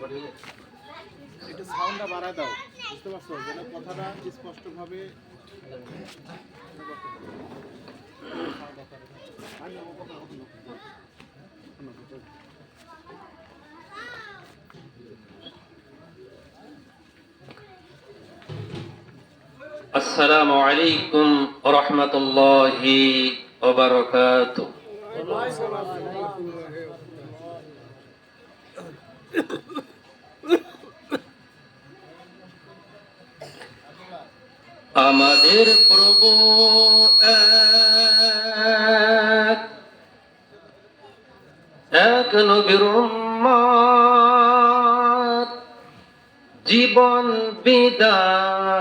একটু সাউন্ডটা বাড়ায় দাও, বুঝতে পারছো? যেন কথাটা স্পষ্টভাবে আসসালামু আলাইকুম ওয়া রাহমাতুল্লাহি ওয়া বারাকাতুহু। আমাদের প্রভু এক, এক নবীর উম্মত, জীবন বিধান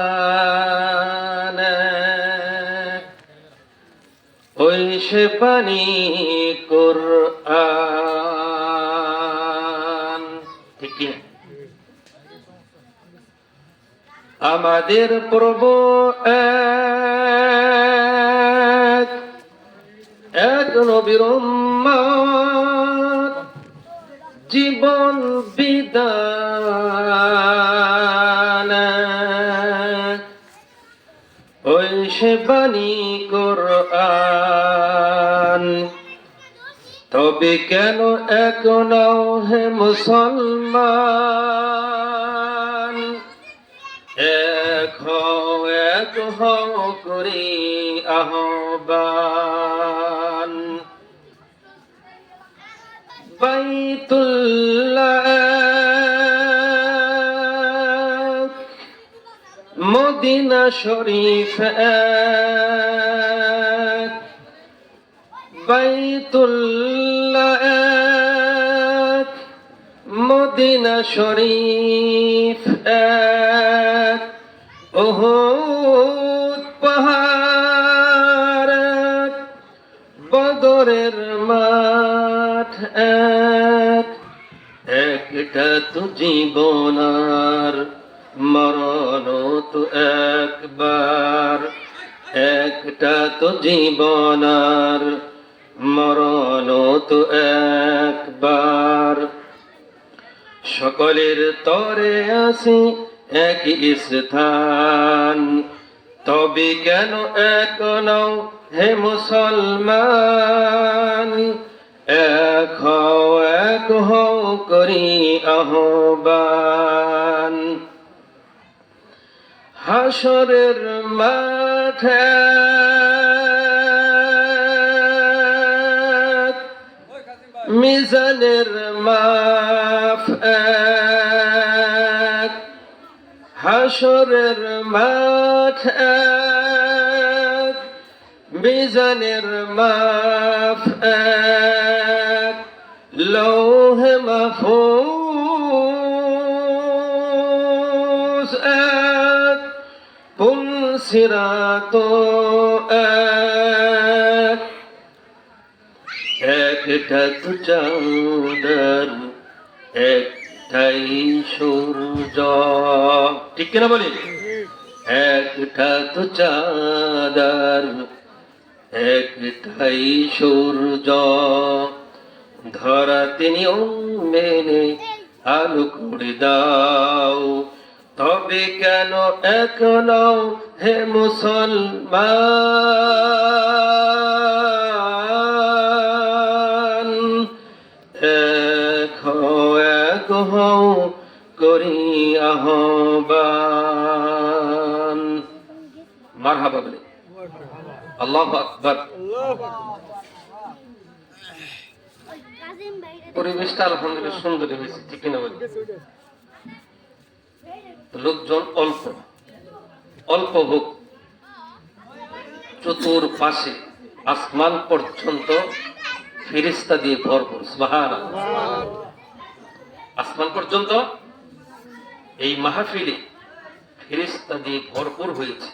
এক, ওই সে পানি কুরআন। ঠিক কি না? আমাদের প্রভু এক, এক নবীর উম্মত, জীবন বিধান এক, ওই সে বাণী কুরআন। তবে কেন এক নাও হে মুসলমান, এক হও করি আহ্বান। বাইতুল্লাহ এক, মদিনা শরীফ এক, বাইতুল্লাহ এক, মদিনা শরীফ এক, উহুদ পাহাড় এক, বদরের মাঠ এক, একটা তো জীবন আর মরণ তো একবার, একটা তো জীবন আর মরণ তো একবার। সকলের তরে আসি একই স্থান, তবে কেন এক নও হে মুসলমান, এক হও করি আহ্বান। হাসরের মাঠে মিজানের মাপ এক, হাসরের মাঠ এক, মিজানের মাপ এক, লৌহে মাহফুজ এক, পুলসিরাত এক, একটা তো চাঁদের একটাই সূর্য। ঠিক কিনা বলি? একটা তো চাঁদের একটাই সূর্য, ধরাতে নিয়ম মেনে আলো করে দাও, তবে কেন এক নও হে মুসলমান, এক হও করি আহ্বান। মারহাবা বলে আল্লাহু আকবার। পরিবেশটা আলহামদুলিল্লাহ সুন্দর হয়েছে, ঠিক কিনা বলি? লোকজন অল্প অল্প হোক, চতুর্পাশে আসমান পর্যন্ত ফেরেশতা দিয়ে ভরপুর। সুবহানাল্লাহ। আসমান পর্যন্ত এই মাহফিলে ফেরেশতা দিয়ে ভরপুর হয়েছে।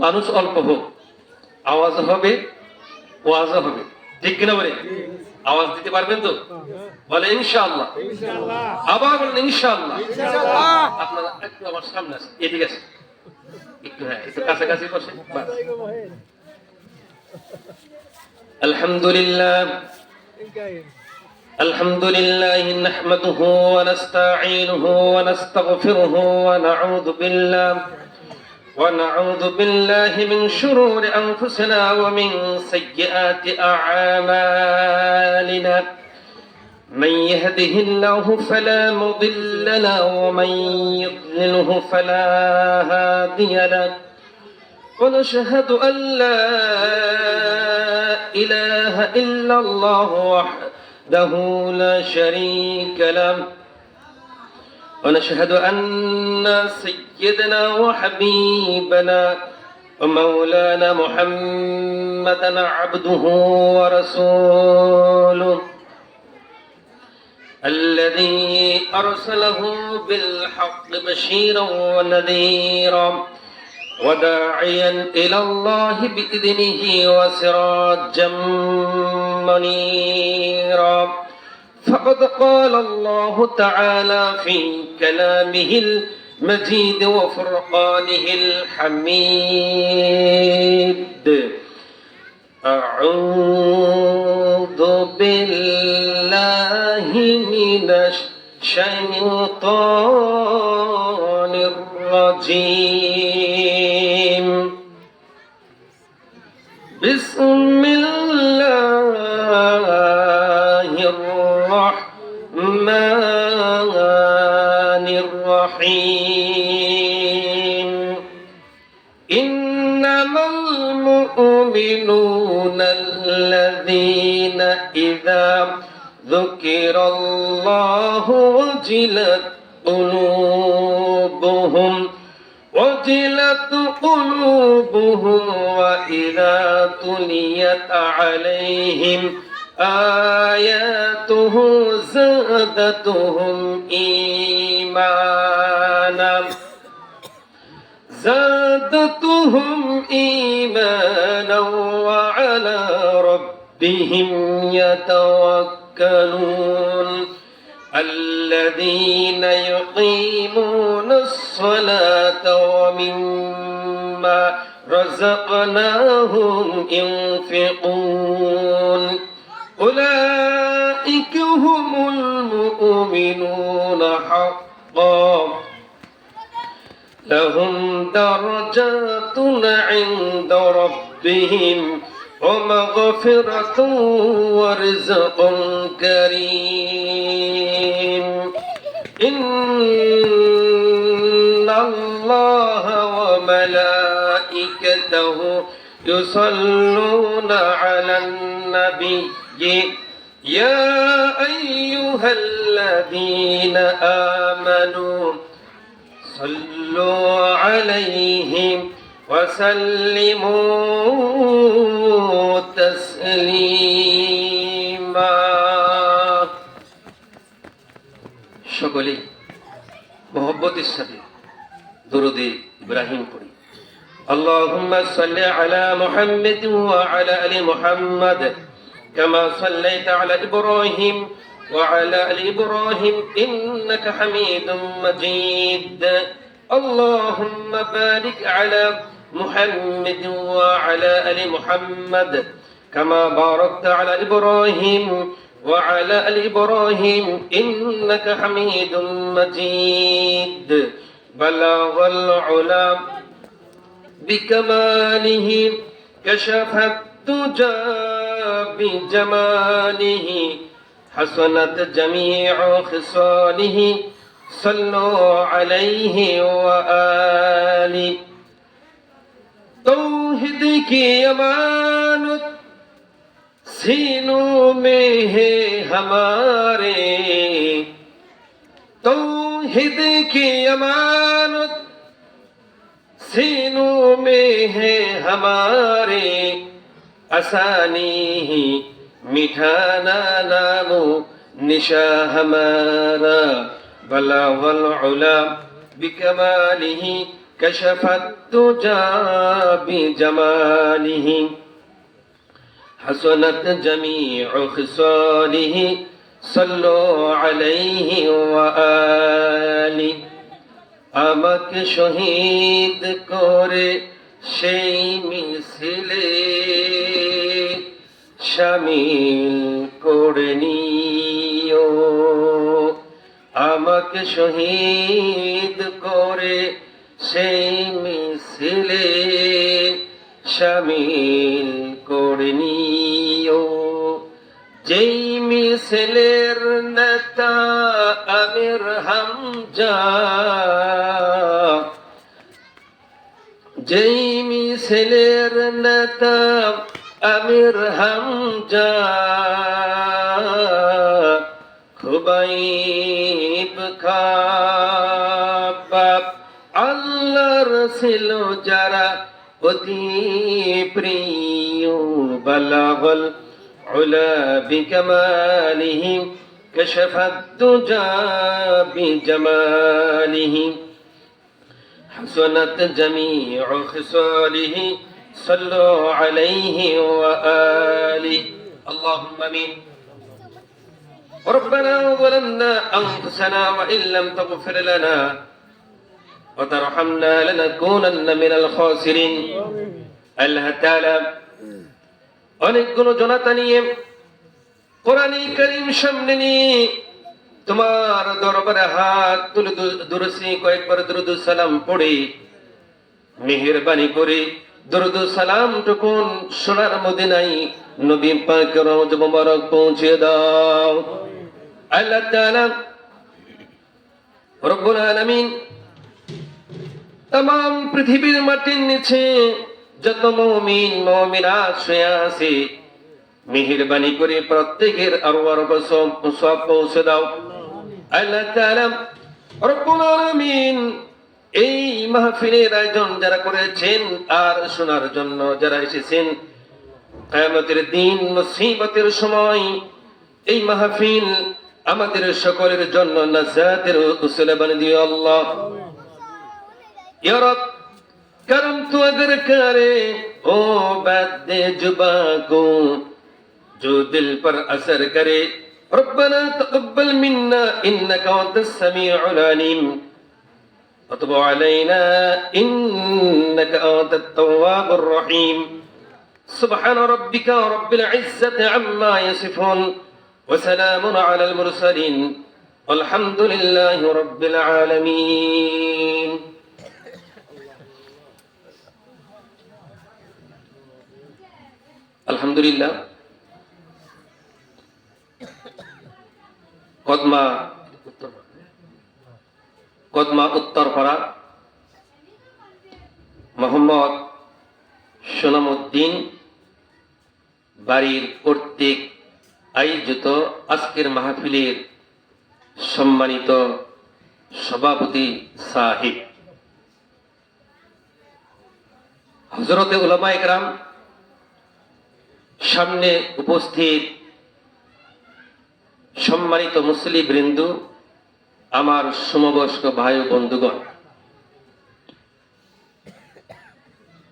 মানুষ অল্প হোক, আওয়াজ হবে, ওয়াজ হবে, ঠিক কিনা বলে? আওয়াজ দিতে পারবেন তো? বলে ইনশাআল্লাহ। আবার বলেন ইনশাআল্লাহ। আপনারা একটু আমার সামনে আসেন, এদিকে আসেন একটু, হ্যাঁ একটু কাছাকাছি বসে। আলহামদুলিল্লাহ الحمد لله نحمده ونستعينه ونستغفره ونعوذ بالله من شرور أنفسنا ومن سيئات أعمالنا. من يهده الله فلا مضل له ومن يضلله فلا هادي له. ونشهد أن لا إله إلا الله وحده لا شريك له. ونشهد أن سيدنا وحبيبنا ومولانا محمدا عبده ورسوله الذي أرسله بالحق بشيرا ونذيرا وداعيا إلى الله بإذنه وسراجا منيرا. فقد قال الله تعالى في كلامه المجيد وفرقانه الحميد: أعوذ بالله من الشيطان الرجيم. بسم الله الرحمن الرحيم. إنما المؤمنون الذين إذا ذكر الله وجلت قلوبهم وإذا تليت عليهم آياته زادتهم إيمانا وعلى ربهم يتوكلون. الذين يقيمون الصلاة ومما رزقناهم ينفقون. أولئك هم المؤمنون حقا، لهم درجات عند ربهم ومغفرة ورزق كريم. إن الله وملائكته يصلون على النبي يا أيها الذين آمنوا صلوا عليه وسلموا تسليما. সকলেই মহব্বতের সাথে দরুদে ইব্রাহিম পড়ি। اللهم صل على محمد وعلى آل محمد كما صليت على إبراهيم وعلى آل إبراهيم إنك حميد مجيد. اللهم بارك على محمد وعلى آل محمد كما باركت على إبراهيم وعلى آل إبراهيم إنك حميد مجيد. بلغ العلا بكماله كشف الدجى بجماله حسنت جميع خصاله صلوا عليه وآله. तौहीद की अमानत सीनों में है हमारे, तौहीद की अमानत सीनों में है हमारे, आसानी ही मिठाना नामो निशा हमारा. बलागल उला बिकमालिही कशफत तुजा बिजमालिही हसनत जमीउ खिसालिही सल्लु अलैहि व आलि. আমাকে শহীদ করে সেই মিছিলে শামিল করে নি তোমাকে শহীদ করে সেই মিছিলে শামিল করে নিও। যেই মিছিলের নেতা আমির হামজা, যেই মিছিলের নেতা আমির হামজা, খুবাইব খাব্বাব আল্লাহর ছিল যারা অতি প্রিয়। বালাগল উলা বিকামালিহি কাশাফাদ দুজা বিজামালিহি حسنت جميع خصاله صلوا عليه وآله اللهم آمين. ربنا ظلمنا أنفسنا وإن لم تغفر لنا وترحمنا لنكونن من الخاسرين. আল্লাহ তাআলা অনেকগুলো জনতা নিয়ে কোরআন কারীম সামনে নিয়ে তোমার দরবারে হাত তুলে দুরুসি কয়েকবার দরুদ সালাম পড়ে মেহেরবানি করে দরুদ সালাম টুকুন সোনার মদিনায় নবী পাকের রওজা মুবারক পৌঁছে দাও। আল্লাহ তাআলা রব্বুল আলামিন तमाम পৃথিবীর মাটির নিচে যত মুমিন মুমিনাত শুয়ে আছে মেহেরবানি করে প্রত্যেকের আরওয়ার সওয়াব পৌঁছে দাও। আল্লাহ তাআলা রব্বুল আলামিন এই মাহফিলের আয়োজন যারা করেছেন আর শোনার জন্য যারা এসেছেন, কিয়ামতের দিন মুসিবতের সময় এই মাহফিল আমাদের সকলের জন্য নাজাতের উসিলা বানিয়ে দিও আল্লাহ। या रब करम तू अगर करे ओ बात जुबा को जो दिल पर असर करे। रब्बना तक़ब्बल मिन्ना इन्नका अंतस समीउल अलीम व तुब अलैना इन्नका अंतत तव्वाबुर रहीम। सुब्हान रब्बिका रब्बिल इज्जति अम्मा यसिफून व सलामुन अलल मुरसलीन वल्हम्दुलिल्लाहि रब्बिल आलमीन। আলহামদুলিল্লাহ। কদমা উত্তরপাড়া মোহাম্মদ সোনামউদ্দিন বাড়ির কর্তৃক আয়োজিত আজকের মাহফিলের সম্মানিত সভাপতি সাহেব, হযরতে উলামায়ে কেরাম, সামনে উপস্থিত সম্মানিত মুসলিম বৃন্দ, আমার সমবয়স্ক ভাই ও বন্ধুগণ,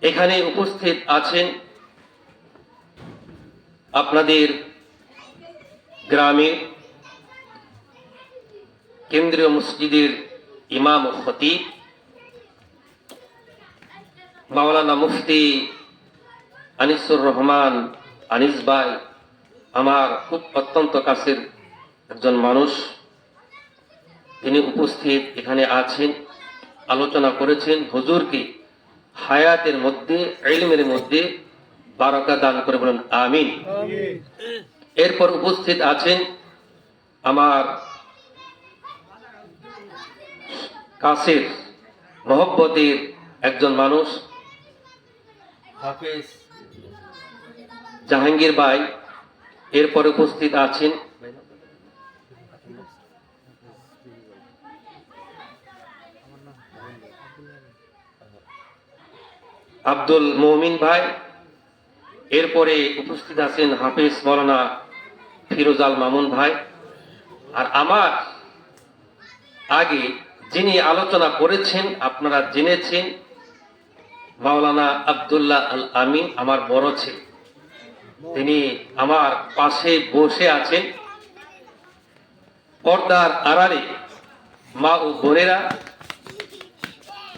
এখানে উপস্থিত আছেন আপনাদের গ্রামের কেন্দ্রীয় মসজিদের ইমাম ও খতিব মাওলানা মুফতি আনিসুর রহমান আনিস ভাই, আমার খুব অত্যন্ত কাছের একজন মানুষ। তিনি উপস্থিত এখানে আছেন, আলোচনা করেছেন। হুজুরকে হায়াতের মধ্যে ইলমের মধ্যে বারাকা দান করে বলেন আমিন। এরপর উপস্থিত আছেন আমার কাছের মহব্বতের একজন মানুষ হাফেজ জাহাঙ্গীর ভাই। এরপর উপস্থিত আছেন আব্দুল মুমিন ভাই। এরপরে উপস্থিত আছেন হাফেজ মাওলানা ফিরোজাল মামুন ভাই। আর আমার আগে যিনি আলোচনা করেছেন আপনারা জেনেছেন, মাওলানা আব্দুল্লাহ আল আমিন, আমার বড় ছেলে। তিনি আমার পাশে বসে আছেন। পর্দার আড়ালে মা ও বোনেরা,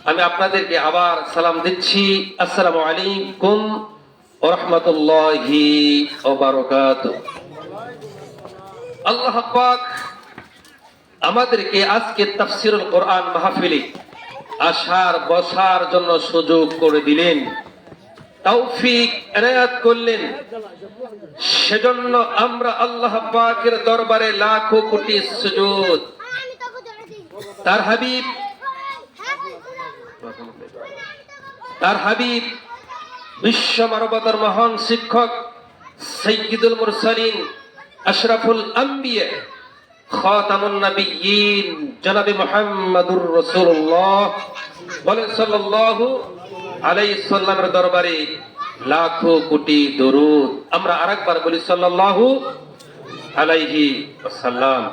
আমি আপনাদেরকে আবার সালাম দিচ্ছি। আসসালামু আলাইকুম ওয়া রাহমাতুল্লাহি ওয়া বারাকাতুহু। আল্লাহ পাক আমাদেরকে আজকে তাফসীরুল কোরআন মাহফিলে আসার বসার জন্য সুযোগ করে দিলেন, তৌফিক এনায়েত করলেন। সেজন্য আমরা আল্লাহ পাকের দরবারে লাখো কোটি সুজুদ। তার হাবিব বিশ্ব মানবতার মহান শিক্ষক সাইয়্যিদুল মুরসালিন আশরাফুল আম্বিয়া খাতামুন নবিয়্যিন জনাবে মুহাম্মাদুর রাসূলুল্লাহ বলেন সাল্লাল্লাহু আলাইহি সাল্লামের দরবারে লাখো কোটি দরুদ। আমরা আরেকবার বলি সাল্লাল্লাহু আলাইহি ওয়াসাল্লাম।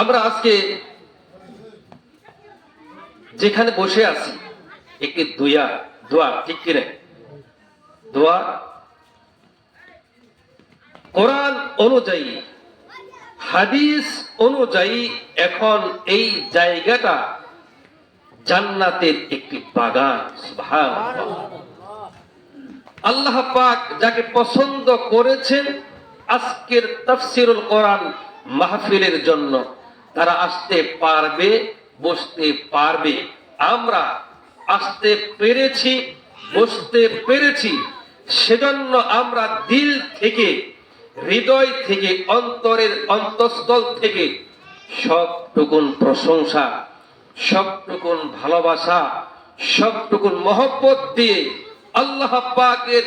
আমরা আজকে যেখানে বসে আছি একটি দোয়া, ঠিক কি না? দোয়া কোরআন অনুযায়ী, হাদিস অনুযায়ী এখন এই জায়গাটা জান্নাতের একটি বাগান। সুবহানাল্লাহ। আল্লাহ পাক যাকে পছন্দ করেছেন আজকের তাফসীরুল কোরআন মাহফিলের জন্য, তারা আসতে পারবে, বসতে পারবে। আমরা আসতে পেরেছি, বসতে পেরেছি, সেজন্য আমরা দিল থেকে, হৃদয় থেকে, অন্তরের অন্তঃস্থল থেকে সবটুকুন প্রশংসা, সবটুকুন ভালোবাসা, সবটুকুন মহব্বত দিয়ে আল্লাহ পাকের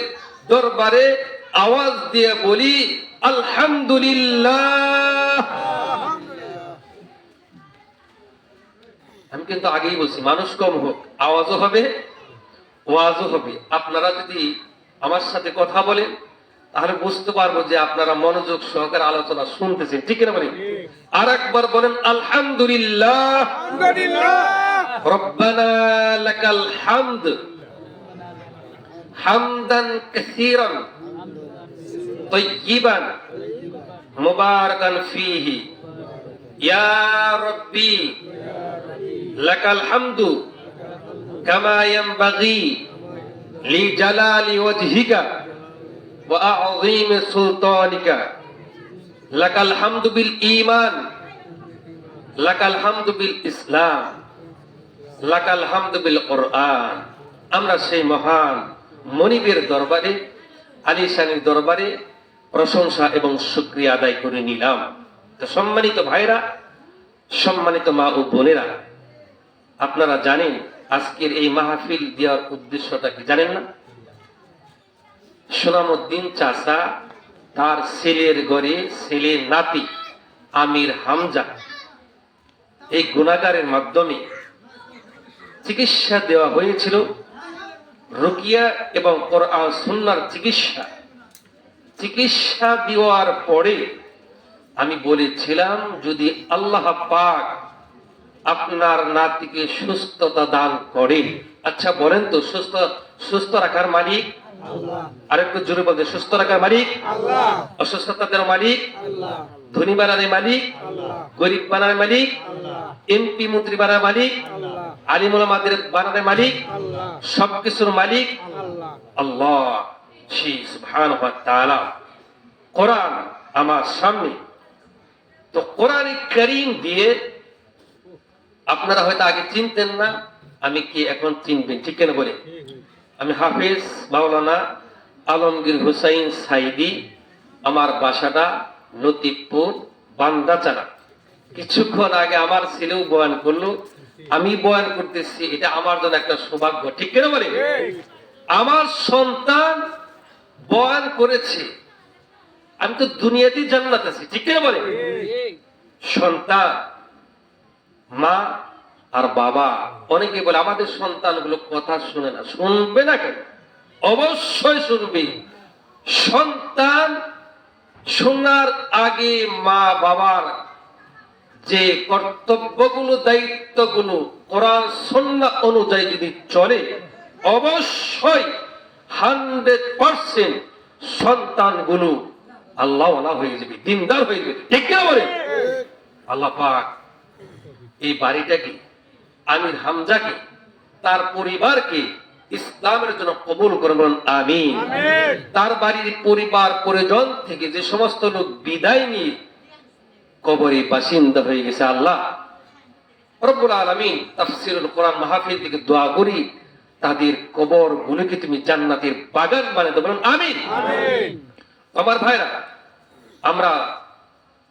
দরবারে আওয়াজ দিয়ে বলি আলহামদুলিল্লাহ। আমি কিন্তু আগেই বলছি, মানুষ কম হোক, আওয়াজও হবে, ওয়াজও হবে। আপনারা যদি আমার সাথে কথা বলেন তাহলে বুঝতে পারবো যে আপনারা মনোযোগ সহকারে আলোচনা শুনতেছেন, ঠিক না? বলেন আর একবার বলেন আলহামদুলিল্লাহ। রব্বানা লাকাল হামদ হামদান কাসীরান তাইয়িবান মুবারাকান ফীহি ইয়া রাব্বি লাকাল হামদু কামা ইয়ানবাগি লিজালালি ওয়াজহিকা ওয়া আযীমি সুলতানিকা লাকাল হামদু বিল ঈমান লাকাল হামদু বিল ইসলাম লাকাল হামদু বিল কোরআন। আমরা সেই মহান মনিবের দরবারে, আলিশানের দরবারে প্রশংসা এবং শুকরিয়া আদায় করে নিলাম। তো সম্মানিত ভাইরা, সম্মানিত মা ও বোনেরা, আপনারা জানেন আজকের এই মাহফিল দেওয়ার উদ্দেশ্যটা কি জানেন না? সুনামউদ্দিন চাচা তার ছেলের ঘরে ছেলে নাতি আমির হামজা এই গুনাহগারের মাধ্যমে চিকিৎসা দেওয়া হয়েছিল, রুকিয়া এবং কোরআন সুন্নাহর চিকিৎসা দেওয়ার পরে আমি বলেছিলাম, যদি আল্লাহ পাক আপনার নাতিকে সুস্থতা দান করেন, আচ্ছা বলেন তো সুস্থ রাখার মালিক আল্লাহ। আরেকটু জোরে বলতে, সুস্থ রাখার মালিক আল্লাহ, অসুস্থতা দেওয়ার মালিক আল্লাহ, ধনী বানানোর মালিক আল্লাহ, গরিব বানানোর মালিক আল্লাহ, এমপি মন্ত্রী বানানোর মালিক আল্লাহ, আলিম ওলামাদের বানানোর মালিক আল্লাহ, সবকিছুর মালিক আল্লাহ আল্লাহ। সেই সুবহানাহু ওয়া তাআলা কোরআন আমার সামনে, তো কোরআনে কারীম দিয়ে আপনারা হয়তো আগে চিনতেন না, আমি কি এখন চিনবেন, ঠিক কেন বলে? আমি হাফেজ মাওলানা আলমগীর হুসাইন সাইদি, আমার বাসাটা লতিফপুর বান্দাচারা। কিছুক্ষণ আগে আমার ছেলেও বয়ান করলো, আমি বয়ান করতেছি, এটা আমার জন্য একটা সৌভাগ্য, ঠিক কেন বলে? আমার সন্তান বয়ান করেছে, আমি তো দুনিয়াতেই জান্নাত আছি, ঠিক কেন বলে? সন্তান, মা আর বাবা, অনেকে বলে আমাদের সন্তানগুলো কথা শুনে না। শুনবে না কেন? অবশ্যই শুনবে। সন্তান শোনার আগে মা বাবার যে কর্তব্যগুলো, দায়িত্বগুলো কোরআন সুন্নাহ অনুযায়ী যদি চলে, অবশ্যই 100% সন্তানগুলো আল্লাহওয়ালা হয়ে যাবে, দিনদার হয়ে যাবে, ঠিক না বলে? আল্লাহ পাক এই বাড়িটাকে, আমির হামজাকে, তার পরিবারকে ইসলামের জন্য কবুল করে বলুন আমিন। তার বাড়ির পরিবার পরিজন থেকে যে সমস্ত লোক বিদায় নিয়ে কবরে বাসিন্দা হয়ে গেছে। আল্লাহ রব্বুল আলামিন তাফসীরুল কোরআন মাহফিল থেকে দোয়া করি তাদের কবর গুলোকে তুমি জান্নাতের বাগান বানিয়ে দাও, বলুন আমিন। আমার ভাইরা,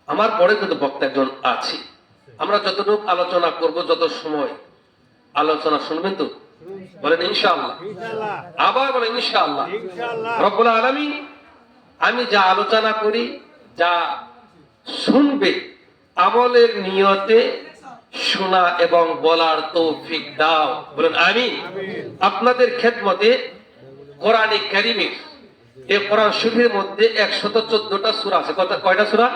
আমার পরে কিন্তু বক্তা একজন আছে, আমরা যতটুকু আলোচনা করব, যত সময় আলোচনা শুনবেন তো বলেন ইনশাআল্লাহ, আবার বলেন ইনশাআল্লাহ। রব্বুল আলামিন আমি যা আলোচনা করি, যা শুনবে, আমলের নিয়তে শোনা এবং বলার তৌফিক দাও, বলেন আমিন। আপনাদের খেদমতে কোরআনে কারীমের এই কোরআন শরীফের মধ্যে 114টা সূরা আছে। কয়টা সূরা?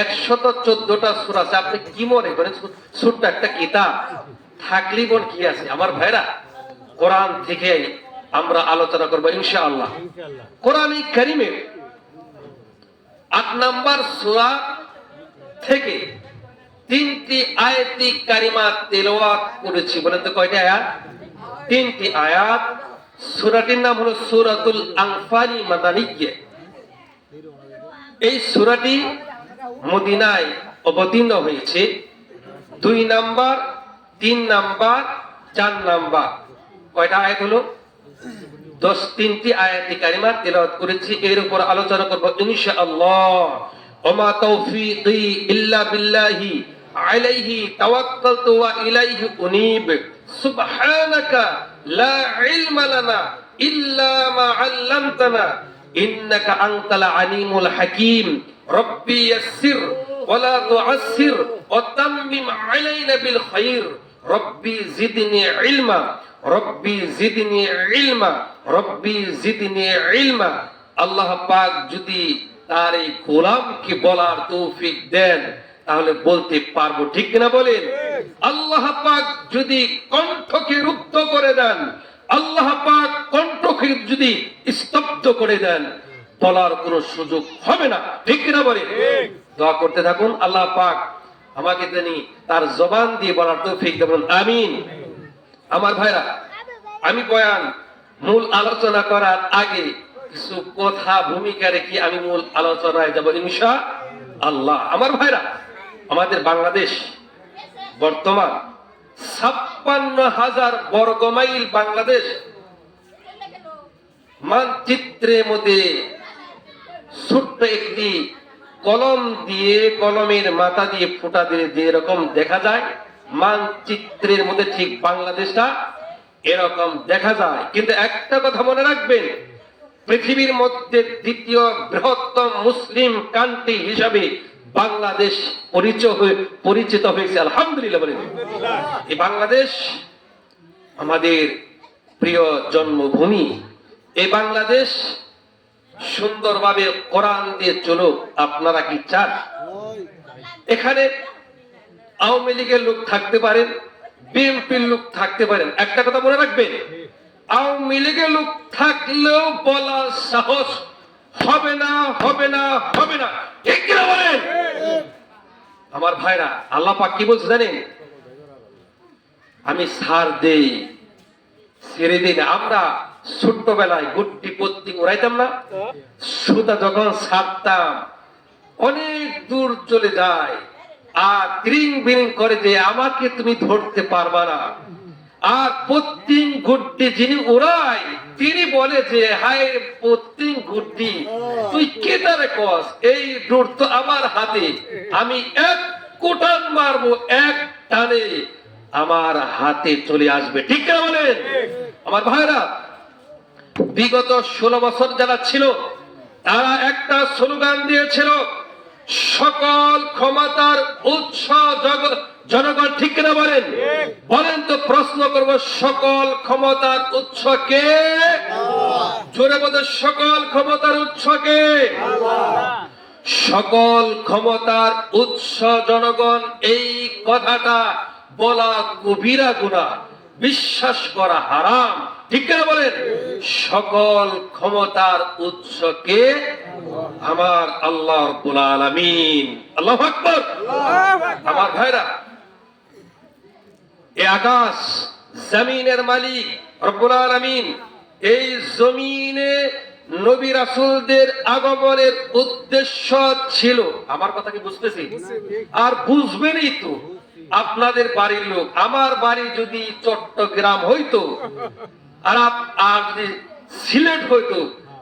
114টা সূরা আছে। আপনি কি মনে করেন ছোট্ট একটা কিতাব থাকলেই বল কি আছে? আমার ভাইরা, কোরআন থেকে আমরা আলোচনা করব ইনশাআল্লাহ। কোরআনে কারীমের 8 নম্বর সূরা থেকে 3টি আয়াতি কারিমা তেলাওয়াত করেছি। বলেন তো কয়টি আয়াত? 3টি আয়াত। সূরাটির নাম হলো সূরাতুল আনফাল মাদানিয়্যা। এই সূরাটি মদিনায় অবতীর্ণ হয়েছে। 2 নাম্বার, 3 নাম্বার, 4 নাম্বার। কয়টা আয়াত হলো? 3টি আয়াতি কারিমা তেলাওয়াত করেছি। এর উপর আলোচনা করব ইনশাআল্লাহ। ওমা তাওফীকি ইল্লা বিল্লাহি আলাইহি তাওয়াক্কালতু ওয়া ইলাইহি উনীব। সুবহানাকা লা ইলমা লানা ইল্লা মা 'আল্লামতানা ইন্নাকা আনতাল আলিমুল হাকীম। রব্বি ইয়াসসির ওয়া লা তু'আসসির ওয়া তাম্মিম আলাইনা বিল খায়র। রব্বি জিদনি ইলমা, রব্বি জিদনি ইলমা, রব্বি জিদনি ইলমা। আল্লাহ পাক যদি তার এই গোলামকে বলার তৌফিক দেন তাহলে বলতে পারবো, ঠিক কিনা বলেন? আল্লাহ পাক যদি কণ্ঠকে রুদ্ধ করে দেন, আল্লাহ পাক কণ্ঠকে যদি স্তব্ধ করে দেন, বলার কোনো সুযোগ হবে না, ঠিক কিনা বলেন? দোয়া করতে থাকুন, আল্লাহ পাক আমাকে তিনি তার জবান দিয়ে বলার তৌফিক দেবেন, আমিন। আমার ভাইরা, আমি বয়ান মূল আলোচনা করার আগে কিছু কথা ভূমিকা রেখে আমি মূল আলোচনায় যাব ইনশাআল্লাহ। আমার ভাইরা, আমাদের বাংলাদেশ বর্তমান 56,000 বর্গমাইল বাংলাদেশ মানচিত্রের মধ্যে ছোট্ট একটি কলম দিয়ে, কলমের মাথা দিয়ে ফুটা দিয়ে যেরকম দেখা যায়, মানচিত্রের মধ্যে ঠিক বাংলাদেশটা এরকম দেখা যায়। কিন্তু একটা কথা মনে রাখবেন, পৃথিবীর মধ্যে দ্বিতীয় বৃহত্তম মুসলিম কান্ট্রি হিসাবে বাংলাদেশ পরিচিত হয়েছে, আলহামদুলিল্লাহ বলেন। এই বাংলাদেশ আমাদের প্রিয় জন্মভূমি। এই বাংলাদেশ সুন্দরভাবে কোরআন দিয়ে চলুক, আপনারা কি চান? এখানে আওয়ামী লীগের লোক থাকতে পারেন, বিএনপির লোক থাকতে পারেন। একটা কথা মনে রাখবেন, আওয়ামী লীগের লোক থাকলেও বলার সাহস হবে না, হবে না, হবে না, ঠিক কিনা বলেন? আমার ভাইরা, আল্লাহ পাক কি বলছে জানেন? আমি ছাড় দেই, ছেড়ে দিই না। আমরা ছোট্টবেলায় গুড্ডি পত্তি উড়াইতাম না, সুতা যখন ছাড়তাম অনেক দূর চলে যায় আর ত্রিং বিরিং করে যে আমাকে তুমি ধরতে পারবা না। আর পত্তিং গুড্ডি যিনি উড়াই তিনি বলে যে হায় পত্তিং গুড্ডি তুই কে তারে কস, এই ডোর তো আমার হাতে, আমি এক কোটান মারবো, এক টানে আমার হাতে চলে আসবে, ঠিক না বলেন? আমার ভাইরা, বিগত 16 বছর যারা ছিল তারা একটা স্লোগান দিয়েছিল, সকল ক্ষমতার উৎস জনগণ, ঠিক কিনা বলেন? বলেন তো, প্রশ্ন করব, সকল ক্ষমতার উৎস কে? জোরে বলে, সকল ক্ষমতার উৎস কে? সকল ক্ষমতার উৎস জনগণ। এই কথাটা বলা কবিরা গুনাহ, বিশ্বাস করা হারাম, ঠিক কিনা বলেন? সকল ক্ষমতার উৎস কে? আমার আল্লাহ রাব্বুল আলামিন। আল্লাহু আকবার। আমার ভাইরা, এই আকাশ জমিনের মালিক রব্বুল আলামিন এই জমিনে নবী রাসূলদের আগমনের উদ্দেশ্য ছিল, আমার কথা কি বুঝতেছি? আর বুঝবেনই তো, আপনাদের বাড়ির লোক, আমার বাড়ি যদি চট্টগ্রাম হইতো আর আর যদি সিলেট হইতো,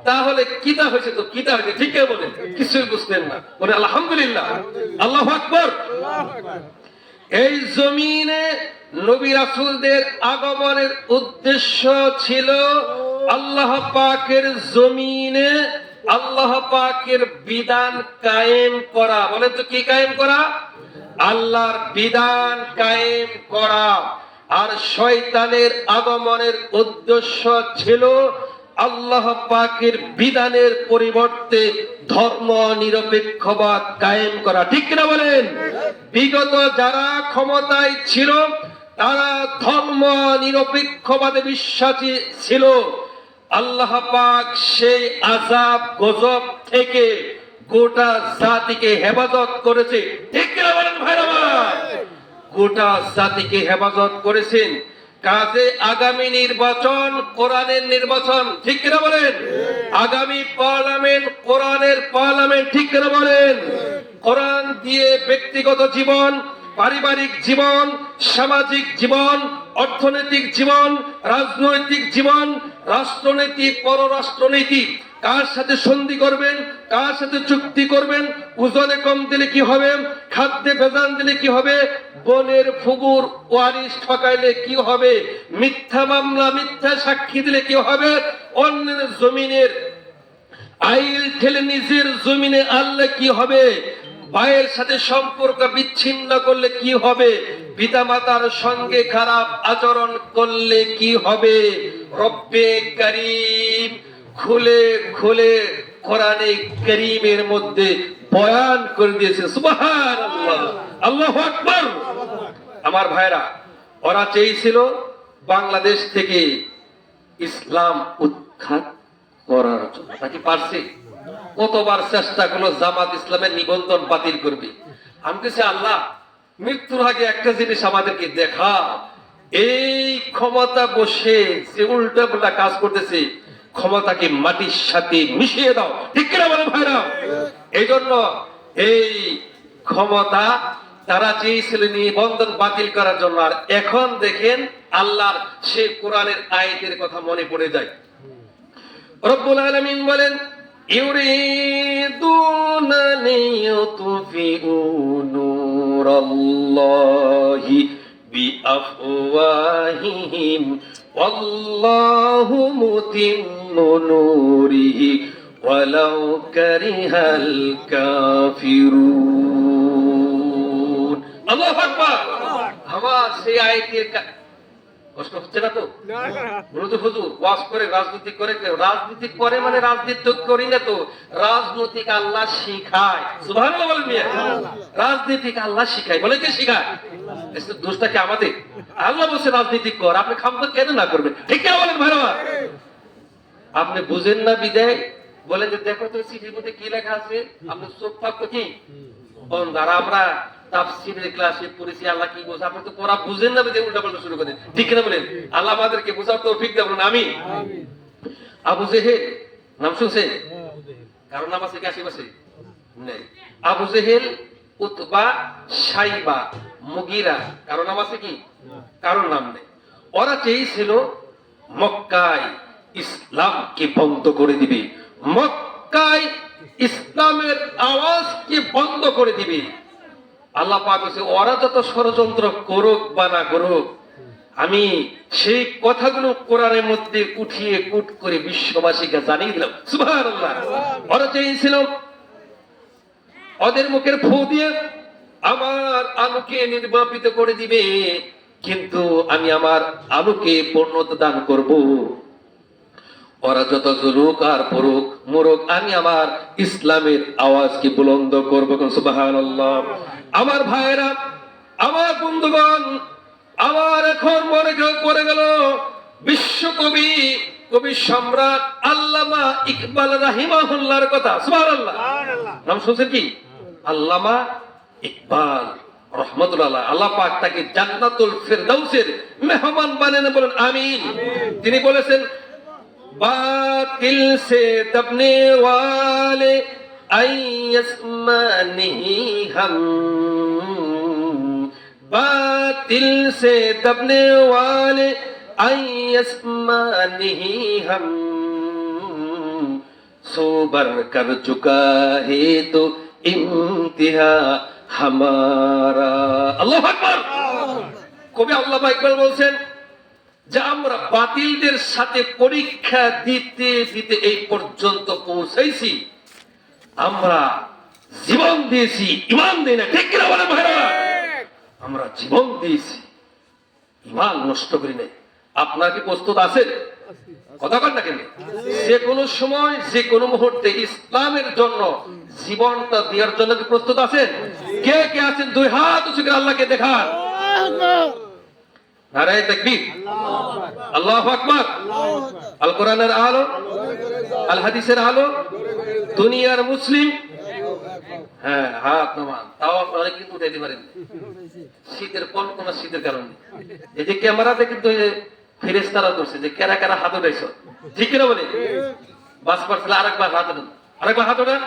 তাহলে কিতা হয়েছে তো কিতা হয়েছে, ঠিক বলেন, কিছুই বুঝতেন না। বলে আলহামদুলিল্লাহ, আল্লাহু আকবার। এই জমিনে নবী রাসূলদের আগমনের উদ্দেশ্য ছিল আল্লাহ পাকের জমিনে আল্লাহ পাকের বিধান কায়েম করা। বলে তো কি কায়েম করা? আল্লাহর বিধান কায়েম করা। আর শয়তানের আগমনের উদ্দেশ্য ছিল আল্লাহ পাকের বিধানের পরিবর্তে ধর্ম নিরপেক্ষবাদ কায়েম করা। ঠিক কিনা বলেন? বিগত যারা ক্ষমতায় ছিল তারা ধর্ম নিরপেক্ষবাদে বিশ্বাসী ছিল। আল্লাহ পাক সেই আযাব গজব থেকে গোটা জাতিকে হেফাজত করেছে। ঠিক কিনা বলেন ভাইরা আমার? গোটা জাতিকে হেফাজত করেছেন। কাজে আগামী নির্বাচন কোরআনের নির্বাচন। ঠিক কিনা বলেন? আগামী পার্লামেন্ট কোরআনের পার্লামেন্ট। ঠিক কিনা বলেন? কোরআন দিয়ে ব্যক্তিগত জীবন, পারিবারিক জীবন, সামাজিক জীবন, অর্থনৈতিক জীবন, রাজনৈতিক জীবন, রাষ্ট্রনীতি, পররাষ্ট্রনীতি, কার সাথে সন্ধি করবেন, কার সাথে চুক্তি করবেন, ওজনে কম দিলে কি হবে, খাদ্যে ভেজাল দিলে কি হবে, বোনের ফুগুর ওয়ারিশ ঠকাইলে কি হবে, মিথ্যা মামলা, মিথ্যা সাক্ষী দিলে কি হবে, অন্যের জমিনের আইল ঠেলে নিজের জমিনে আনলে কি হবে, ভাইয়ের সাথে সম্পর্ক বিচ্ছিন্ন করলে কি হবে, পিতামাতার সঙ্গে খারাপ আচরণ করলে কি হবে। রব্বে কারীম খুলে খুলে কোরআনে কারীমের মধ্যে বয়ান করে দিয়েছে। সুবহানাল্লাহ, আল্লাহু আকবার। আমার ভাইরা, ওরা চেয়েছিল বাংলাদেশ থেকে ইসলাম উৎখাত করার জন্য। নাকি পারছে? কতবার চেষ্টা করলো জামাত ইসলামের নিবন্ধন বাতিল করবে। আমি বলছি আল্লাহ, মৃত্যুর আগে একটা জিনিস আমাদেরকে দেখা, এই ক্ষমতা বসে যে উল্টা পাল্টা কাজ করতেছে, ক্ষমতাকে মাটির সাথে মিশিয়ে দাও। ঠিক কিনা বলেন ভাইরা? এই জন্য এই ক্ষমতা তারা চেয়েছিল নিবন্ধন বাতিল করার জন্য। আর এখন দেখেন আল্লাহর সে কোরআনের আয়াতের কথা মনে পড়ে যায়। রব্বুল আলামিন বলেন, ইউরিদুনা লিয়ুতফিউ নূরাল্লাহি বিআফওয়াহিহিম ওয়াল্লাহু মুতিম্মু নূরিহি ওয়ালাউ কারিহাল কাফিরুন। আল্লাহু আকবার। আমার সেই আয়াতের কষ্ট হচ্ছে না তো? হুজুর ওয়াজ করে রাজনীতি করে, রাজনীতি করে মানে রাজনীতি করি না তো, রাজনৈতিক আল্লাহ শিখায়। সুবহানাল্লাহ বলেন মিয়া। রাজনীতিক আল্লাহ শিখায়। বলে কে শিখায়? দোষটা কি আমাদের? আল্লাহ বলছে রাজনীতি কর, আপনি খামখা কেন না করবেন? ঠিক না বলেন ভাইরা? আপনি বুঝেন না বিদায় বলেন যে দেখো তো চিঠির মধ্যে কি লেখা আছে, আপনি চোখ থাকতো কি দ্বারা আমরা তাফসীরের ক্লাসে পড়েছি আল্লাহ কি বলছে, আপনি তো পড়া বুঝেন না বিদায় উল্টা পাল্টা শুরু করেন। ঠিক না বলেন? আল্লাহ আমাদেরকে বোঝার তৌফিক দেন। আমিন। আবু জেহেল নাম শুনছেন? কারণ নাম আছে কি আশেপাশে? নেই। আবু জেহেল, উতবা, সাইবা, মুগিরা, কারণ নাম আছে কি? কারণ নাম নেই। ওরা চেয়েছিল মক্কায় ইসলামকে বন্ধ করে দিবে, মক্কায় ইসলামের আওয়াজকে বন্ধ করে দিবে। আল্লাহ পাক বলেছে ওরা যত ষড়যন্ত্র করুক বা না করুক, আমি সেই কথাগুলো কোরআনের মধ্যে উঠিয়ে কুট করে বিশ্ববাসীকে জানিয়ে দিলাম। সুবহানাল্লাহ। ওরা চেয়েছিল ওদের মুখের ফু দিয়ে আমার আলোকে নির্বাপিত করে দিবে, কিন্তু আমি আমার আলোকে পূর্ণতা দান করব। ওরা যত জুলুক আর পড়ুক মরুক, আমি আমার ইসলামের আওয়াজকে বুলন্দ করব। সুবহানাল্লাহ। আমার ভাইরা, আমার বন্ধুগণ, আমার এখন মনে পড়ে গেল বিশ্বকবি, কবি সম্রাট আল্লামা ইকবাল রাহিমাহুল্লাহর কথা। সুবহানাল্লাহ। নাম শুনছেন কি? আল্লামা ইকবাল রহমাতুল্লাহ। আল্লাহ পাক তাকে জান্নাতুল ফেরদাউসের মেহমান বানানো, বলেন আমিন। তিনি বলেছেন बातिल से दबने वाले आयस्मा नहीं हम, बातिल से दबने वाले आयस्मा नहीं हम, सोबर कर चुका है तो इम्तिहा हमारा। আল্লাহু আকবার। কবি আল্লামা ইকবাল বলছেন যে আমরা বাতিলদের সাথে পরীক্ষা দিতে দিতে এই পর্যন্ত পৌঁছাইছি, আমরা জীবন দিয়েছি, ঈমান দেই না। ঠিক কিনা বলেন ভাইরা? আমরা জীবন দিয়েছি, ঈমান নষ্ট করি নাই। আপনারা কি প্রস্তুত আছেন? কথা কন না কেন? যে কোনো সময় যে কোনো মুহূর্তে ইসলামের জন্য জীবনটা দেওয়ার জন্য কি প্রস্তুত আছেন? কে কে আছেন? দুই হাত উঁচু করে আল্লাহকে দেখান। নারায়ে তাকবীর, আল্লাহু আকবার। আল কোরআনের আলো, আল হাদিসের আলো, দুনিয়ার মুসলিম। হ্যাঁ, হাত নামান। তাও আপনারা কিন্তু উঠাইতে পারেন। শীতের কোন শীতের কারণে এই যে ক্যামেরাতে কিন্তু ফেরেশতারা ধরছে যে কারা কারা হাত উঠাইছো। ঠিক কিনা বলে? বাস পারছিল আরেকবার হাত উঠান, আরেকবার হাত উঠান।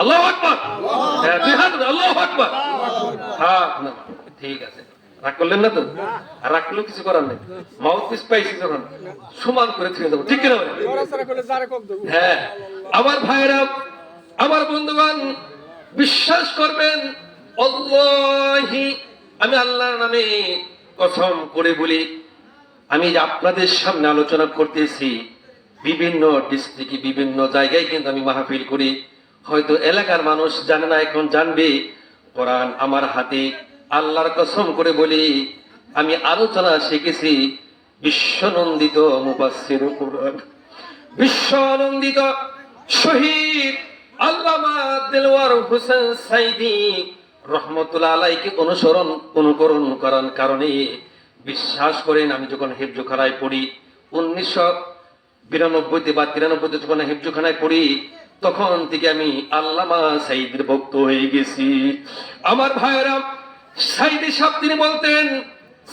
আল্লাহু আকবার। হ্যাঁ, দুই হাত উঠান। আল্লাহু আকবার। হাত নামান। ঠিক আছে, রাগ করলেন না তো? আর রাগ করলেও কিছু করার নেই। মাউথ পিস পাইছি যখন সমান করে থেকে যাবো। ঠিক কিনা বলে? হ্যাঁ, আমার ভাইরা, আমার বন্ধুগণ, বিশ্বাস করবেন, আল্লাহি, আমি আল্লাহর নামে কসম করে বলি, আমি যে আপনাদের সামনে আলোচনা করতেছি, বিভিন্ন ডিস্ট্রিক্টে বিভিন্ন জায়গায় কিন্তু আমি মাহফিল করি। হয়তো এলাকার মানুষ জানে না, এখন জানবে। কোরআন আমার হাতে, আল্লাহর কসম করে বলি, আমি আলোচনা শিখেছি বিশ্বনন্দিত মুফাসসির কোরআন, বিশ্বনন্দিত শহীদ আল্লামা দেলওয়ার হোসেন সাইদি রহমতুল্লাহ আলাইকে অনুকরণ করার কারণে বিশ্বাস করেন, আমি যখন হেফজখানায় পড়ি 1992 বা 93 যখন হেফজখানায় পড়ি, তখন থেকে আমি আল্লামা সাইদির ভক্ত হয়ে গেছি। আমার ভাইয়েরা, সাইদি সাহেব তিনি বলতেন,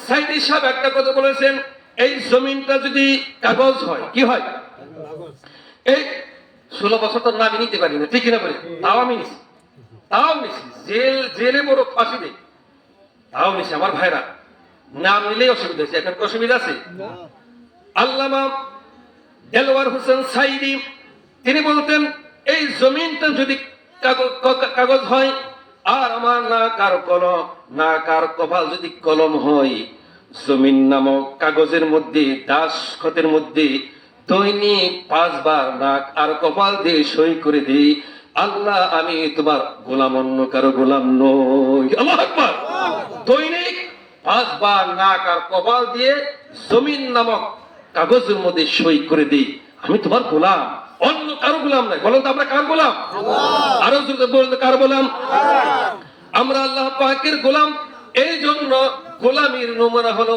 সাইদি সাহেব একটা কথা বলেছেন, এই জমিনটা যদি কাগজ হয়, কি হয়? এই 16 বছর তো নামই নিতে পারি না। ঠিক কিনা বলে? তাও আমি নিছি, তাও নিছি। জেলে বড় ফাঁসি দেয়, তাও নিছি। আমার ভাইরা, নাম নিলেই অসুবিধা হয়েছে। এখন অসুবিধা আছে? আল্লামা দেলওয়ার হোসেন সাইদি তিনি বলতেন, এই জমিনটা যদি কাগজ হয়, আর আমার না কার কলম, না কার কপাল যদি কলম হয়, জমিন নামক কাগজের মধ্যে, দাসখতের মধ্যে দৈনিক 5 বার নাক আর কপাল দিয়ে সই করে দিই, আল্লাহ আমি তোমার গোলাম, অন্য কারো গোলাম নই। আল্লাহু আকবার। দৈনিক 5 বার নাক আর কপাল দিয়ে জমিন নামক কাগজের মধ্যে সই করে দিই, আমি তোমার গোলাম, অন্য কারো গোলাম নাই। বলেন তো আমরা কার গোলাম? আরো জোরে বলেন, কার গোলাম? আমরা আল্লাহ পাকের গোলাম। এই জন্য গোলামির নমুনা হলো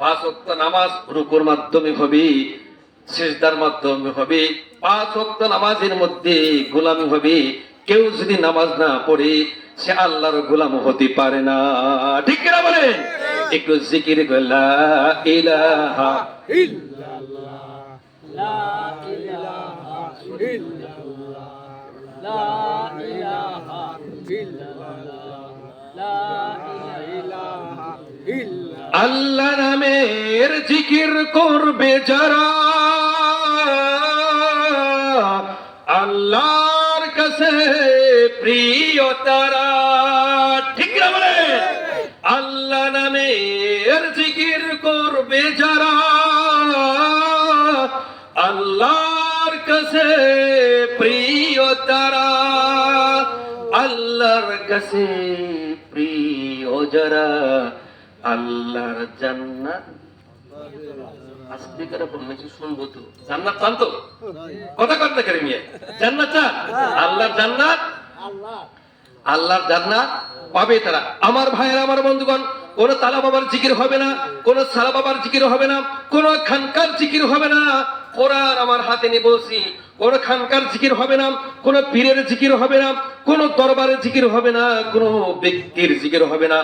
5 ওয়াক্ত নামাজ রুকুর মাধ্যমে হবে, সিজদার মাধ্যমে হবে। 5 ওয়াক্ত নামাজের মধ্যে গোলামি হবে। কেউ যদি নামাজ না পড়ে, সে আল্লাহর গোলাম হতে পারে না। ঠিক কিনা বলেন? একটু জিকির করে লা ইলাহা ইল্লাল্লাহ, লা ইলাহা ইল্লাল্লাহ, লা ইলাহা ইল্লাল্লাহ, লা ইলাহা ইল্লাল্লাহ। আল্লাহ নামের জিকির করবে যারা, আল্লাহর কাছে প্রিয় তারা। ঠিক না বলে? আল্লাহ নামের জিকির করবে যারা, আল্লাহর কাছে প্রিয় তারা, আল্লাহর কাছে প্রিয় যারা, আল্লাহর জান্নাত। আস্তে করে বললে কি শুনবো তো? জান্নাত চান তো? কথা কথা করে নিয়ে জান্নাত চান? আল্লাহর জান্নাত, আল্লাহর জান্নাত পাবে তারা। আমার ভাইয়েরা, আমার বন্ধুগণ, কোন তালা বাবার জিকির হবে না, কোন সালা বাবার জিকির হবে না, কোন খানকার জিকির হবে না। কোরআন আমার হাতে নিয়ে বলছি, কোন খানকার জিকির হবে না, কোন পীরের জিকির হবে না, কোন দরবারের জিকির হবে না, কোন ব্যক্তির জিকির হবে না,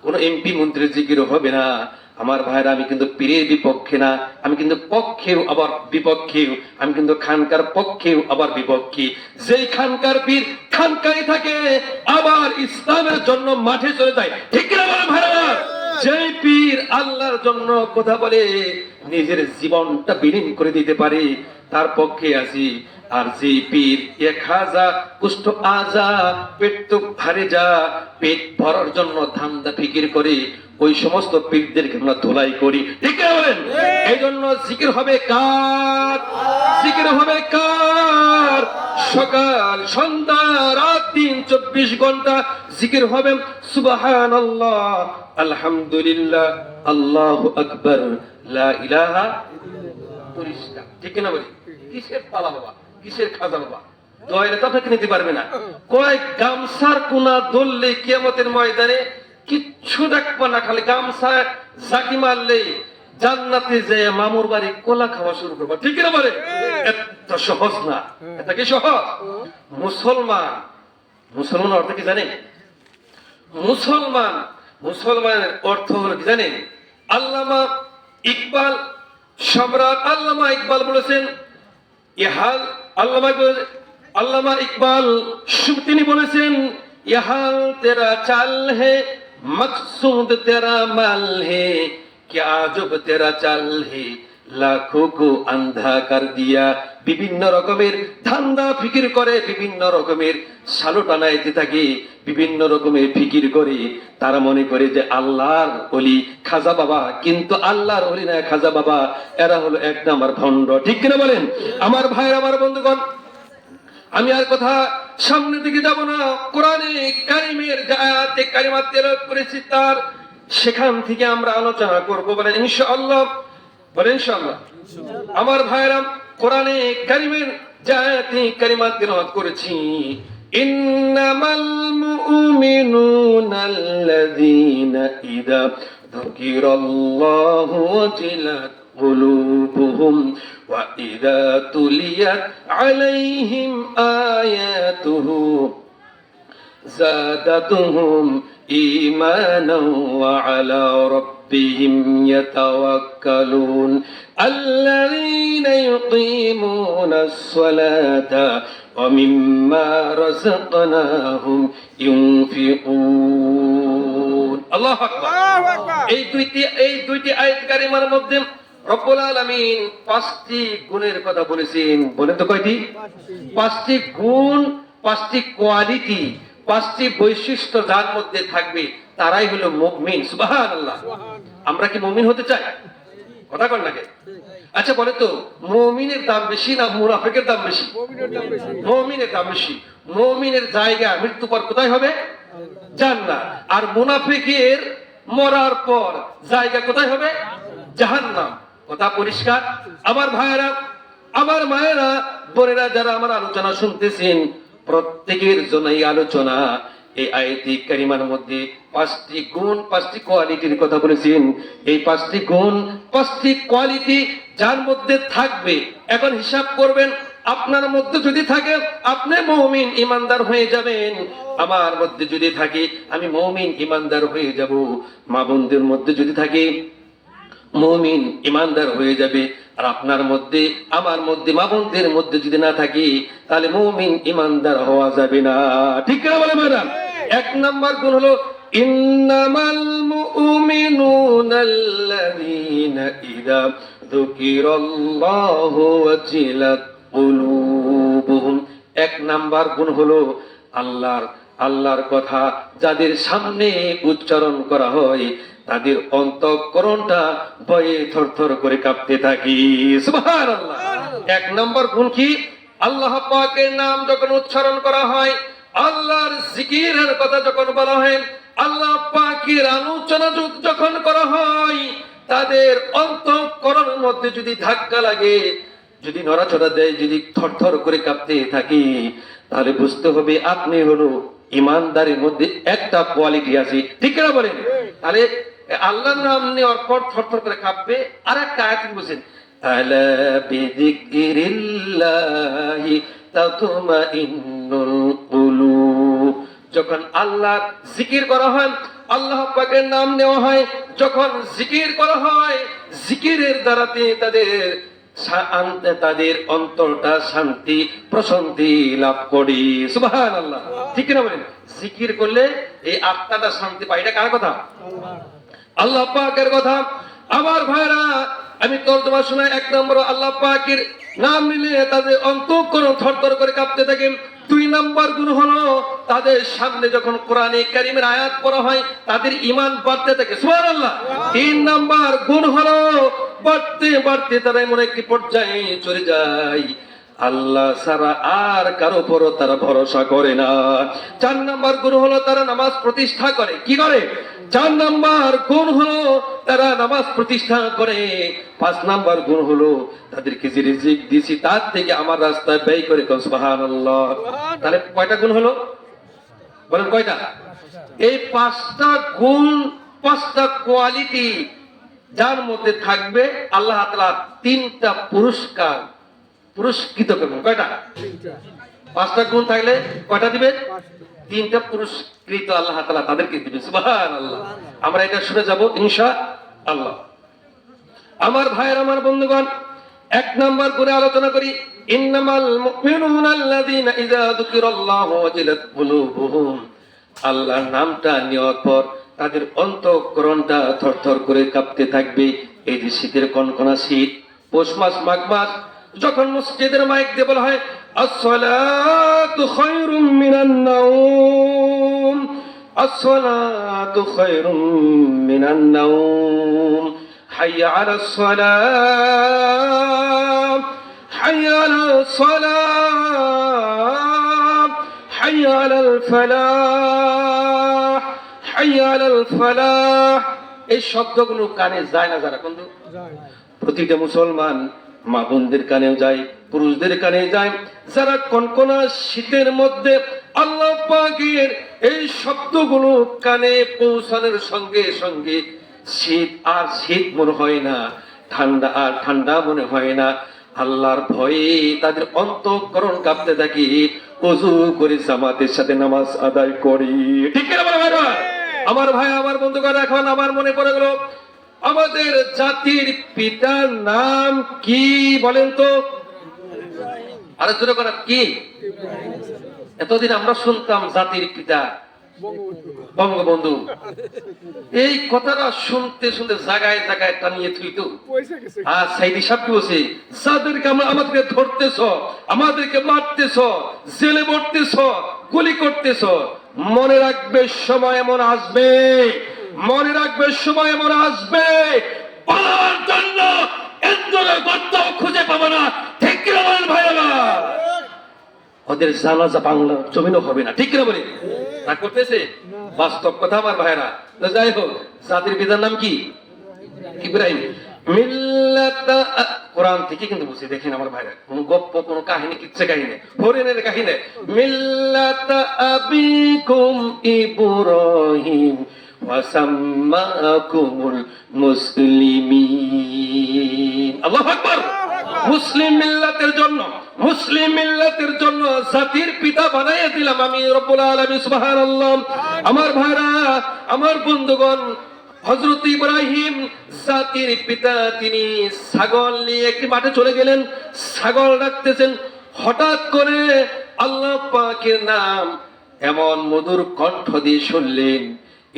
কোন এমপি মন্ত্রীর জিকির হবে না। আমার ভাইরা, আমি কিন্তু পীরের বিপক্ষে না, আমি কিন্তু পক্ষেও আবার বিপক্ষেও, আমি কিন্তু খানকার পক্ষেও আবার বিপক্ষে। যেই খানকার পীর খানকায় থাকে আবার ইসলামের জন্য মাঠে চলে যায়, ঠিক না বলেন ভাইরা? যেই পীর আল্লাহর জন্য কথা বলে নিজের জীবনটা বিলীন করে দিতে পারে, তার পক্ষে আছি। আর যে পীর এক হাজা কুষ্ঠ আজা পেট তো ভারে যা পেট ভরার জন্য ধান্দা ফিকির করে, ওই সমস্ত পীরদেরকে আমরা ধোলাই করি, ঠিক না বলেন? এই জন্য জিকির হবে কার? জিকির হবে কার? সকাল সন্ধ্যা রাত দিন 24 ঘন্টা জিকির হবে সুবহানাল্লাহ, আলহামদুলিল্লাহ, আল্লাহু আকবার, লা ইলাহা। পরিষ্কার, ঠিক না বলি? কিসের পালা বাবা, কিসের খাজা বাবা? দয়ালে তো আপনাকে নিতে পারবে না। কয় গামছার কোনা ধরলে কিয়ামতের ময়দানে কিচ্ছু দেখবো না, খালি গামছা জাকি মারলে জান্নাতে যে মামুর বাড়ি কোলা খাওয়া শুরু করবো, ঠিক না বলে? এত সহজ না, এটা কি সহজ? মুসলমান, মুসলমান অর্থ কি জানেন? মুসলমান, মুসলমানের অর্থ হলো কি জানেন? আল্লামা ইকবাল, সম্রাট আল্লামা ইকবাল বলেছেন, ইহাল আল্লামা ইকবাল তিনি বলেছেন, ইহাল তেরা চাল হে মকসুদ তেরা মাল হে, क्या আজব তেরা চাল হে লাখো কো আন্ধা কর দিয়া। বিভিন্ন রকমের ধান্দা ফিকির করে, বিভিন্ন রকমের সালো টানাইতে থাকে, বিভিন্ন রকমের ফিকির করে। তারা মনে করে যে আল্লাহর ওলি খাজা বাবা, কিন্তু আল্লাহর ওলি না খাজা বাবা, এরা হলো এক নাম্বার ভণ্ড, ঠিক কিনা বলেন? আমার ভাইয়ের, আমার বন্ধুগণ, আমি আর কথা সামনে দিকে যাব না। কোরআনে কারিমের যে আয়াতে কারিমা তেলাওয়াত করেছি, তার সেখান থেকে আমরা আলোচনা করব, বলেন ইনশাআল্লাহ, বলেন ইনশাআল্লাহ। আমার ভাইরা, কোরআনে কারিমের যে আয়াতে কারিমা তেলাওয়াত করেছি, ইন্নামাল মুমিনুনা আল্লাযীনা ইযা যুকিরাল্লাহু ওয়াজিলাত قلوبهم وإذا تليت عليهم آياته زادتهم إيمانا وعلى ربهم يتوكلون الذين يقيمون الصلاة ومما رزقناهم ينفقون الله أكبر এই দুইটি আয়াত কারিমার মধ্যে রব্বুল আলামিন 5টি গুণের কথা বলেছেন। বলেন তো কয়টি? 5টি গুণ, 5টি কোয়ালিটি, 5টি বৈশিষ্ট্য যার মধ্যে থাকবে তারাই হলো মুমিন। সুবহানাল্লাহ। আমরা কি মুমিন হতে চাই? কথা কর নাকি? আচ্ছা বলে তো, মুমিনের দাম বেশি না মুনাফিকের দাম বেশি? মুমিনের দাম বেশি। মুমিনের জায়গা মৃত্যু পর কোথায় হবে? জান্নাত। আর মুনাফিকের মরার পর জায়গা কোথায় হবে? জাহান্নাম। কথা পরিষ্কার? আমার ভাইয়েরা, আমার মায়েরা, বোনেরা, যারা আমার আলোচনা শুনতেছেন, প্রত্যেকের জন্য এই আলোচনা। এই আয়াতে কারিমার মধ্যে 5টি গুণ, 5টি কোয়ালিটির কথা বলেছেন। এই 5টি গুণ, 5টি কোয়ালিটি যার মধ্যে থাকবে, এখন হিসাব করবেন, আপনার মধ্যে যদি থাকে আপনি মুমিন ইমানদার হয়ে যাবেন, আমার মধ্যে যদি থাকে আমি মুমিন ইমানদার হয়ে যাব, মা বোনদের মধ্যে যদি থাকে মুমিন ইমানদার হয়ে যাবে। আর আপনার মধ্যে, আমার মধ্যে, মা বোনদের মধ্যে যদি না থাকে, তাহলে মুমিন ইমানদার হওয়া যাবে না, ঠিক না বলে ম্যাডাম? 1 নাম্বার গুণ হলো ইন্নামাল মুমিনুনা আল্লাযীনা ইযা যুকিরাল্লাহু ওয়াজিলাত কুলুবুহুম। 1 নাম্বার গুণ হলো আল্লাহর কথা যাদের সামনে উচ্চারণ করা হয়, তাদের অন্তঃকরণটা ভয়ে থরথর করে কাঁপতে থাকে। সুবহানাল্লাহ। 1 নম্বর গুণ কি? আল্লাহ পাকের নাম যখন উচ্চারণ করা হয়, আল্লাহর জিকিরের কথা যখন বলা হয়, আল্লাহ পাকের আলোচনা যখন করা হয়, তাদের অন্তঃকরণের মধ্যে যদি ধাক্কা লাগে, যদি নড়াচড়া দেয়, যদি থরথর করে কাঁপতে থাকে, তাহলে বুঝতে হবে আপনি হলো ইমানদারের মধ্যে একটা কোয়ালিটি আছে, ঠিক না বলেন? তাহলে আল্লাহর নাম নেওয়ার পর থরথর করে কাঁপবে। আর একটা আয়াত বলছেন, আলা বিযিকরিল্লাহি তাতমাইন্নুল কুলুব। যখন আল্লাহর জিকির করা হয়, আল্লাহ পাকের নাম নেওয়া হয়, যখন জিকির করা হয়, জিকিরের দ্বারাতে তাদের অন্তরটা শান্তি প্রশান্তি লাভ করি। সুবহানাল্লাহ, ঠিক না বলেন? জিকির করলে এই আত্মাটা শান্তি পায়। এটা কার কথা? আল্লাহ পাকের কথা। আমার ভাইরা, আমি তর্জমা শোনাই। এক নম্বর, আল্লাহ পাকের নাম নিলে তাদের অন্তঃকরণ থরথর করে কাঁপতে থাকে। 2 নম্বর গুণ হলো, তাদের সামনে যখন কোরআনে কারীমের আয়াত পড়া হয়, তাদের ঈমান বাড়তে থাকে। সুবহানাল্লাহ। 3 নম্বর গুণ হলো, বাড়তে বাড়তে তারা এমন একটি পর্যায়ে চলে যায়, আল্লাহ ছাড়া আর কারো উপরও তারা ভরসা করে না। 4 নম্বর গুণ হলো, তারা নামাজ প্রতিষ্ঠা করে। কি করে? 4 নম্বর গুণ হলো, তারা নামাজ প্রতিষ্ঠা করে। 5 নম্বর গুণ হলো, তাদেরকে যে রিজিক দিয়েছি তার থেকে আমার রাস্তায় ব্যয় করে। সুবহানাল্লাহ। তাহলে কয়টা গুণ হলো? বলেন কয়টা? এই 5টা গুণ, 5টা কোয়ালিটি যার মধ্যে থাকবে, আল্লাহ তাআলা 3টা পুরস্কৃত করবেন। কয়টা? 5টা গুণ থাকলে কয়টা দিবেন? 3টা পুরস্কৃত আল্লাহ তাআলা তাদেরকে দিবেন। সুবহানাল্লাহ। আমরা এটা শুনে যাব ইনশাআল্লাহ। আমার ভাইয়ের, আমার বন্ধুগণ, 1 নাম্বার করে আলোচনা করি। ইন্নামাল মুমিনুনা আল্লাযীনা ইযা যুকিরাল্লাহু ওয়াজিলাত কুলুবুহুম। আল্লাহর নামটা নেওয়ার পর তাদের অন্তঃকরণটা থরথর করে কাঁপতে থাকবে। এই যে শীতের কনকনা শীত, পৌষ মাস, মাঘ মাস, যখন মসজিদের মাইক দিয়ে বলা হয় আসসালাতু খায়রুম মিনান নাওম, আসসালাতু খায়রুম মিনান নাওম, হাইয়া আলাস সালাম, হাইয়া আলাস সালাম, হাইয়া আলাল ফালাহ, হাইয়া আলাল ফালাহ। এই শব্দগুলো কানে যায় না যারা? কিন্তু প্রতিটা মুসলমান মা বোনদের কানেও যায়, পুরুষদের কানে যায়। যারা কনকনা শীতের মধ্যে আল্লাহ পাকের এই শব্দগুলো কানে পৌঁছানোর সঙ্গে সঙ্গে শীত আর শীত মনে হয় না, ঠান্ডা আর ঠান্ডা মনে হয় না। আল্লাহর ভয়ে তাদের অন্তঃকরণ কাঁপতে থাকে। ওযু করে জামাতের সাথে নামাজ আদায় করি। ঠিক না বলো ভাইরা? আমার ভাই, আমার বন্ধুগণ, এখন আমার মনে পড়ে গেল, আমাদের জাতির পিতার নাম কি বলেন তো? আরে জোরে করে, কি? এতদিন আমরা শুনতাম জাতির পিতা বঙ্গবন্ধু। এই কথাটা শুনতে শুনতে জায়গায় জায়গায় টানিয়ে থুইত। আর সাইদি সাহেব কি বলছে? যাদেরকে আমাদেরকে ধরতেছ, আমাদেরকে মারতেছ, জেলে ভরতেছ, গুলি করতেছ, মনে রাখবে সময় এমন আসবে, মনে রাখবে সময় এমন আসবে, পালার জন্য ইন্ধনের গর্ত খুঁজে পাবো না। ঠিক কিনা বলেন ভাইরা? ওদের জানাজা বাংলা জমিনও হবে না। ঠিক কিনা বলি? তা করতেছে বাস্তব কথা আমার ভাইরা। তো যাই হোক, জাতির পিতার নাম কি? ইব্রাহিম। মিল্লাতা, কোরআন থেকে কিন্তু বুঝি। দেখেন আমার ভাইরা, কোন গপ্প, কোন কাহিনী, কিচ্ছা কাহিনী, হরিণের কাহিনী। মিল্লাতা আবিকুম ইব্রাহিম ওয়া সাম্মাকুমুল মুসলিমিন। আল্লাহু আকবার। মুসলিম মিল্লাতের জন্য, মুসলিম মিল্লাতের জন্য জাতির পিতা বানাইয়া দিলাম আমি রব্বুল আলামিন। সুবহানাল্লাহ। আমার ভাইরা, আমার বন্ধুগণ, হযরত ইব্রাহিম জাতির পিতা, তিনি ছাগল নিয়ে একটি মাঠে চলে গেলেন, ছাগল রাখতেছেন। হঠাৎ করে আল্লাহ পাকের নাম এমন মধুর কণ্ঠ দিয়ে শুনলেন,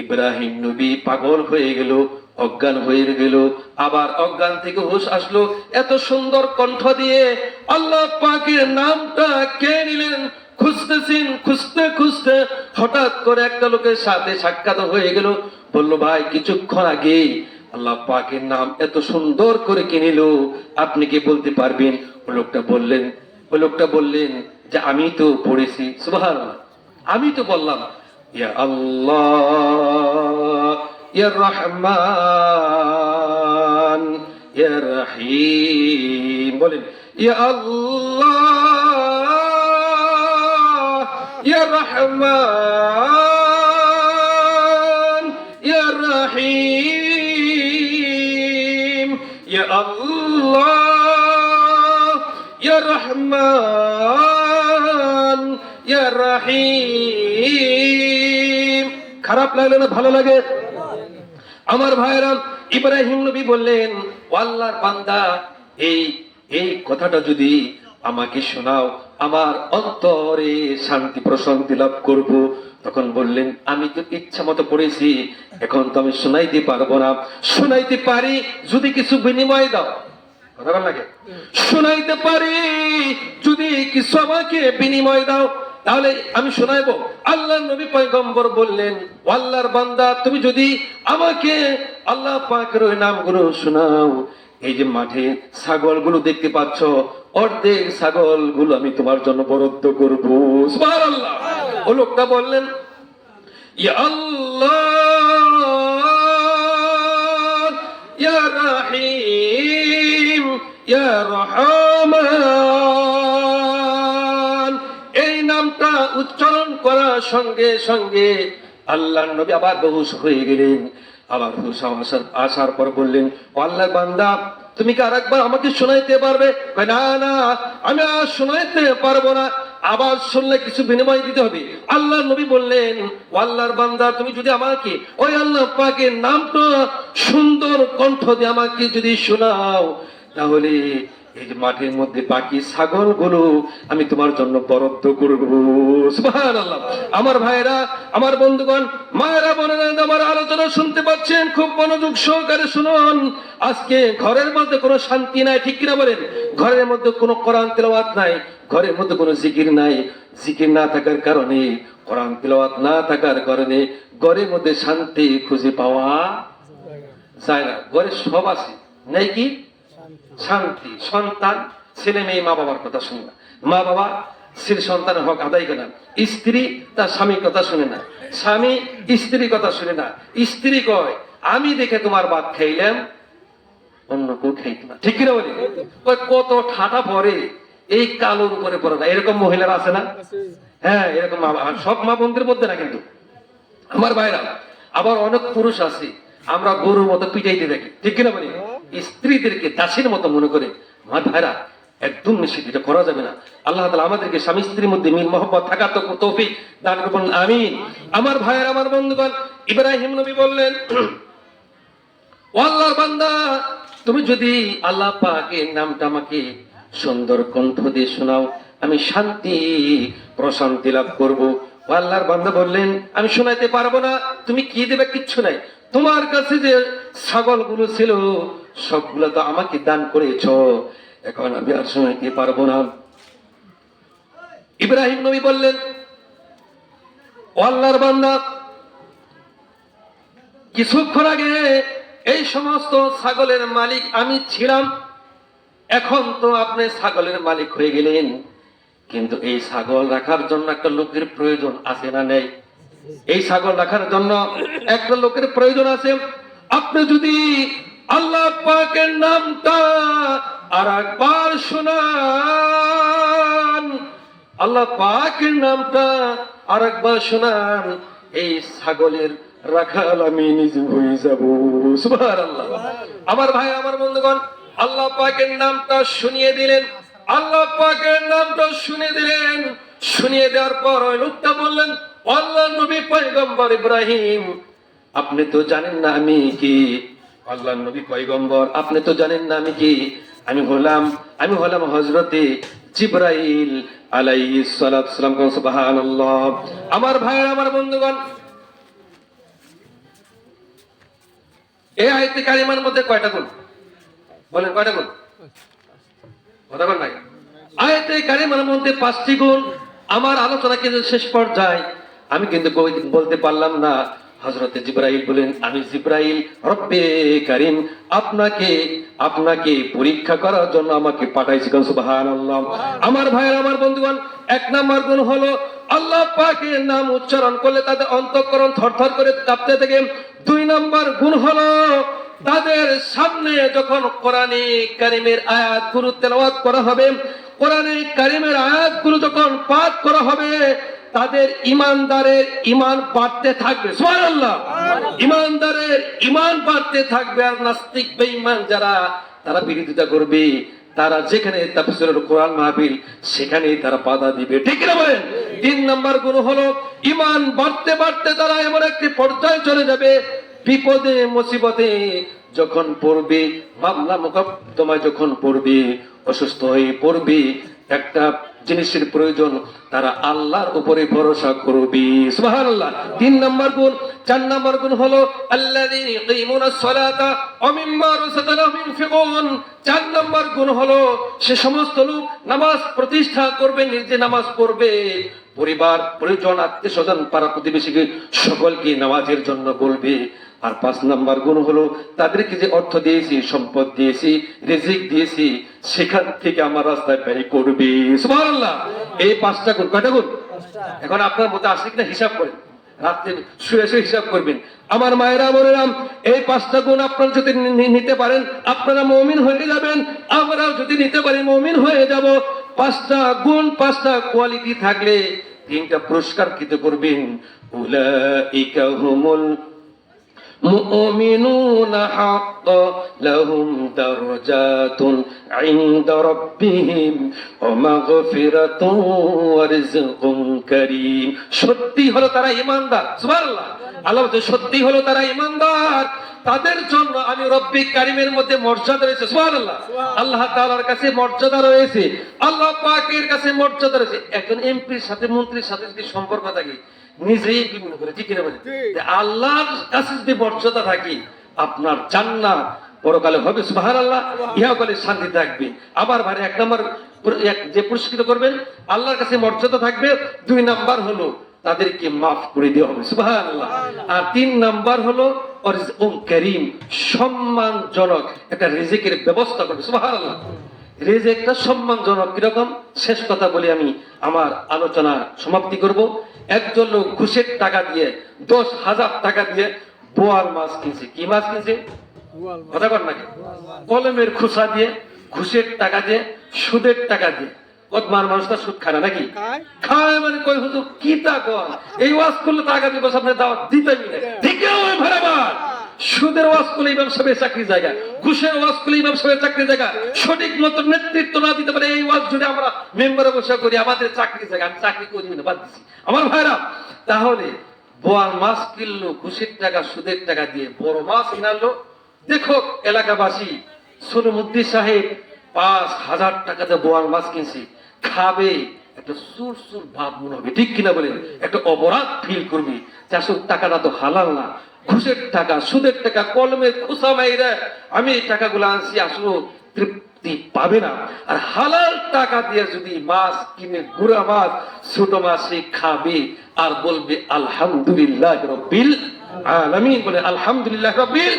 ইব্রাহিম নবী পাগল হয়ে গেল, অজ্ঞান হয়ে গেল। আবার অজ্ঞান থেকে হুঁশ আসলো। এত সুন্দর কণ্ঠ দিয়ে আল্লাহ পাকের নামটা কে নিলেন। খুঁজতেছেন, খুঁজতে খুঁজতে হঠাৎ করে একটা লোকের সাথে সাক্ষাৎ হয়ে গেল। বলল, ভাই, কিছুক্ষণ আগে আল্লাহ পাকের নাম এত সুন্দর করে কে নিল, আপনি কি বলতে পারবেন? ওই লোকটা বললেন যে আমি তো পড়েছি। সুবহানাল্লাহ। আমি তো বললাম, ইয়া আল্লাহ, ইয়া রহমান, ইয়া রহিম। বলেন, ইয়া আল্লাহ, ইয়া রহমান, ইয়া রহিম, ইয়া আল্লাহ, ইয়া রহমান, ইয়া রহিম। খারাপ লাগলে না ভালো লাগে? আমার ভাইরা, ইব্রাহিম নবী বললেন, ও আল্লাহর বান্দা, এই এই কথাটা যদি আমাকে শোনাও, আমার অন্তরে শান্তি প্রশান্তি লাভ করব। তখন বললেন, আমি তো ইচ্ছা মতো পড়েছি, এখন তো আমি শোনাইতে পারবো না। শোনাইতে পারি যদি কিছু বিনিময় দাও। কথা বল লাগে, শোনাইতে পারি যদি কিছু আমাকে বিনিময় দাও, তাহলে আমি শোনাইবো। আল্লাহ নবী পয়গম্বর বললেন, ও আল্লাহর বান্দা, তুমি যদি আমাকে আল্লাহ পাকের ওই নামগুলো শোনাও, এই যে মাঠে ছাগলগুলো দেখতে পাচ্ছ, অর্ধেক ছাগলগুলো আমি তোমার জন্য বরাদ্দ করবো। সুবহানাল্লাহ। ও লোকটা বললেন, ইয়া আল্লাহ, ইয়া রাহিম, ইয়া রহমান, এই নামটা উচ্চারণ করার সঙ্গে সঙ্গে আল্লাহর নবী আবার বেহুশ হয়ে গেলেন। আবার হুশ আসার পর বললেন, ও আল্লাহর বান্দা, তুমি কি আরেকবার আমাকে শোনাইতে পারবে? কয়, না না, আমি আর শোনাইতে পারবো না, আবার শুনলে কিছু বিনিময় দিতে হবে। আল্লাহ নবী বললেন, ও আল্লাহর বান্দা, তুমি যদি আমাকে ওই আল্লাহ পাকের নামটা সুন্দর কণ্ঠ দিয়ে আমাকে যদি শোনাও, তাহলে এই যে মাঠের মধ্যে বাকি ছাগলগুলো আমি তোমার জন্য বরাদ্দ করব। সুবহানাল্লাহ। আমার ভাইরা, আমার বন্ধুগণ, মায়েরা, বোনেরা, আমার আলোচনা শুনতে পাচ্ছেন, খুব মনোযোগ সহকারে শুনুন। আজকে ঘরের মধ্যে কোনো শান্তি নাই, ঠিক কিনা বলেন? ঘরের মধ্যে কোনো কোরআন তেলাওয়াত নাই, ঘরের মধ্যে কোনো জিকির নাই। জিকির না থাকার কারণে, কোরআন তেলাওয়াত না থাকার কারণে ঘরের মধ্যে শান্তি খুঁজে পাওয়া যায় না। ঘরে সব আছে, নাই কি? শান্তি। সন্তান, ছেলে মেয়ে মা বাবার কথা শুনে না, মা বাবা ছেলে সন্তানের হক আদায় করে না, স্ত্রী তার স্বামীর কথা শুনে না, স্বামী স্ত্রীর কথা শুনে না। স্ত্রী কয়, আমি দেখে তোমার ভাত খাইলাম, অন্য কেউ খাইত না। ঠিক কিনা বলি? কত ঠাটা পরে এই কালোর উপরে পড়ে না, এরকম মহিলারা আছে না? হ্যাঁ, এরকম সব মা বোনদের মধ্যে না কিন্তু, আমার ভাইরা। আবার অনেক পুরুষ আছে, আমরা গরুর মতো পিটাইতে দেখি, ঠিক কিনা বলি? স্ত্রীদেরকে দাসীর মতো মনে করে। আমার ভাইরা, একদম নিষিদ্ধ, এটা করা যাবে না। আল্লাহ তাআলা আমাদেরকে স্বামী স্ত্রীর মধ্যে মিল মহব্বত থাকা তো তৌফিক দান করুন, আমিন। আমার ভাইয়ের, আমার বন্ধুগণ, ইব্রাহিম নবী বললেন, ও আল্লাহর বান্দা, তুমি যদি আল্লাহ পাকের নামটা আমাকে সুন্দর কণ্ঠ দিয়ে শোনাও, আমি শান্তি প্রশান্তি লাভ করব। ও আল্লাহর বান্দা বললেন, আমি শোনাইতে পারবো না। তুমি কি দেবে? কিচ্ছু নাই। তোমার কাছে যে ছাগলগুলো ছিল সবগুলো তো আমাকে দান করেছো, এখন আমি আর শোনাইতে পারবো না। ইব্রাহিম নবী বললেন, ও আল্লাহর বান্দা, কিছুক্ষণ আগে এই সমস্ত ছাগলের মালিক আমি ছিলাম, এখন তো আপনি ছাগলের মালিক হয়ে গেলেন, কিন্তু এই ছাগল রাখার জন্য একটা লোকের প্রয়োজন আছে না নেই? এই ছাগল রাখার জন্য একটা লোকের প্রয়োজন আছে। আপনি যদি আল্লাহ পাকের নামটা আর একবার শোনান, আল্লাহ পাকের নামটা আর একবার শোনান, এই ছাগলের রাখাল আমি নিজে হয়ে যাব। সুবহানাল্লাহ। আমার ভাই, আমার বন্ধুগণ, আল্লাহ পাকের নামটা শুনিয়ে দিলেন। আল্লাহ পাকের নামটা শুনিয়ে দিলেন। শুনিয়ে দেওয়ার পর ওই লোকটা বললেন, আল্লাহ নবী পয়গম্বর ইব্রাহিম, আপনি তো জানেন না আমি কি? আল্লাহ নবী পয়গম্বর, আপনি তো জানেন না আমি কি? আমি হলাম হযরতে জিবরাইল আলাইহিস সালাতু ওয়াস সালাম। সুবহানাল্লাহ। আমার ভাইয়ের, আমার বন্ধুগণ, এই আয়াতে কারিমার মধ্যে কয়টা গুণ? বলেন, কয়টা গুণ? কথা বল না। আয়াতে কারিমার মধ্যে 5টি গুণ। আমার আলোচনা কিন্তু শেষ পর্যায়ে, আমি কিন্তু বলতে পারলাম না। হযরতে জিবরাইল বলেন, আমি জিবরাইল, রব্বে কারীম আপনাকে পরীক্ষা করার জন্য আমাকে পাঠাইছি। সুবহানাল্লাহ। আমার ভাইয়ের, আমার বন্ধুগণ, 1 নাম্বার গুণ হলো আল্লাহ পাকের নাম উচ্চারণ করলে তাদের অন্তঃকরণ থরথর করে কাঁপতে থাকে। 2 নাম্বার গুণ হলো তাদের সামনে যখন কোরআনে কারিমের আয়াতগুলো তেলাওয়াত করা হবে, কোরআনে কারিমের আয়াতগুলো যখন পাঠ করা হবে, তাদের ইমানদারের ইমান বাড়তে থাকবে। সুবহানাল্লাহ। ইমানদারের ইমান বাড়তে থাকবে। আর নাস্তিক বেঈমান যারা, তারা বিরোধিতা করবে, তারা যেখানে তাফসীরুল কোরআন মাহফিল সেখানেই তারা বাধা দিবে, ঠিক না বলেন? 3 নাম্বার গুণ হলো ঈমান বাড়তে বাড়তে তারা এমন একটি পর্যায়ে চলে যাবে, বিপদে মুসিবতে যখন পড়বে, মামলা মোকদ্দমা যখন পড়বে, অসুস্থ হয়ে পড়বে, একটা জিনিসের প্রয়োজন, তারা আল্লাহর উপরে ভরসা করবে। সুবহানাল্লাহ। 3 নাম্বার গুণ। 4 নাম্বার গুণ হলো আল্লাযীনা ইয়াকিমুনাস সালাতা ওয়া মিম্মা রাযাকনাহুম ইউনফিকুন। 4 নাম্বার গুণ হলো সে সমস্ত লোক নামাজ প্রতিষ্ঠা করবে, নিজে নামাজ পড়বে, পরিবার পরিজন আত্মীয় স্বজন পাড়া প্রতিবেশীকে সকলকে নামাজের জন্য বলবে। আর 5 নাম্বার গুণ হলো তাদেরকে যে অর্থ দিয়েছি, সম্পদ দিয়েছি, রিজিক দিয়েছি, সেখান থেকে আমার রাস্তায় ব্যয় করবে। সুবহানাল্লাহ। এই 5টা গুণ। কয়টা গুণ? এখন আপনার মধ্যে আসে কিনা হিসাব করেন, রাতে শুয়ে শুয়ে হিসাব করবেন। আমার মায়েরা বোনেরাম, এই 5টা গুণ আপনারা যদি নিতে পারেন আপনারা মুমিন হয়ে যাবেন, আমরাও যদি নিতে পারি মুমিন হয়ে যাব। 5টা গুণ, 5টা কোয়ালিটি থাকলে 3টা পুরস্কার কৃত করবেন। উলাইকা হুমুল মুমিনুনা হাক্কা লাহুম দারাজাতুন ইনদা রাব্বিহিম ওয়া মাগফিরাতুন ওয়া রিজকুন কারীম। সত্যি হলো তারা ঈমানদার। সুবহানাল্লাহ। আল্লাহ বলতে সত্যি হলো তারা ঈমানদার, তাদের জন্য আমি রব্বিক কারীমের মধ্যে মর্যাদা রয়েছে। সুবহানাল্লাহ। আল্লাহ তাআলার কাছে মর্যাদা রয়েছে, আল্লাহ পাকের কাছে মর্যাদা রয়েছে। একজন এমপির সাথে মন্ত্রীর সাথে যদি সম্পর্ক থাকে নিজেই বিভিন্ন করে, ঠিক না বলে? আল্লাহর কাছে যদি মর্যাদা থাকে আপনার জান্নাত পরকালে হবে। সুবহানাল্লাহ। ইহকালে শান্তি থাকবে। আবার ভাই 1 নাম্বার যে পুরস্কৃত করবেন আল্লাহর কাছে মর্যাদা থাকবে। 2 নাম্বার হলো তাদেরকে মাফ করে দেওয়া হবে। সুবহানাল্লাহ। আর 3 নাম্বার হলো রিজকুন কারীম, সম্মানজনক একটা রিজিকের ব্যবস্থা করবে। সুবহানাল্লাহ। রিজিকটা সম্মানজনক কিরকম, শেষ কথা বলি আমি আমার আলোচনা সমাপ্তি করব। একজন লোক ঘুষের টাকা দিয়ে 10,000 টাকা দিয়ে বোয়াল মাছ কিনছে। কি মাছ কিনছে? কথা বল নাকি? কলমের খোসা দিয়ে, ঘুষের টাকা দিয়ে, সুদের টাকা দিয়ে। কতমার মানুষটা সুদ খায় না নাকি? খায়। মানে কই হুজুর কি তা কর, এই ওয়াজ করলে টাকা দিব সামনে দাওয়াত দিতেই না, ঠিক না ভাই? আমার সুদের ওয়াজ করলে ইমাম সাহেবের চাকরির জায়গা, ঘুষের ওয়াজ করলে ইমাম সাহেবের চাকরির জায়গা, সঠিক মতো নেতৃত্ব না দিতে পারে এই ওয়াজ যদি আমরা মেম্বারে বসে করি আমাদের চাকরির জায়গা, আমি চাকরি করি না, বাদ দিছি। আমার ভাইরা, তাহলে বোয়াল মাছ কিনলো ঘুষের টাকা সুদের টাকা দিয়ে, বড় মাছ কিনালো। দেখো এলাকাবাসী, সোনমুদ্দি সাহেব 5,000 টাকাতে বোয়াল মাছ কিনছে, খাবে, একটা সুর সুর ভাব মনে হবে, ঠিক কিনা বলেন? একটা অপরাধ ফিল করবি, চাষের টাকাটা তো হালাল না, ঘুষের টাকা, সুদের টাকা, কলমের খোসা মাইরা আমি এই টাকাগুলো আনছি, আসলে তৃপ্তি পাবে না। আর হালাল টাকা দিয়ে যদি মাছ কিনে, গুড়া মাছ, ছোট মাছ সে খাবে আর বলবে আলহামদুলিল্লাহ রাব্বিল আলামিন, বলে আলহামদুলিল্লাহ রাব্বিল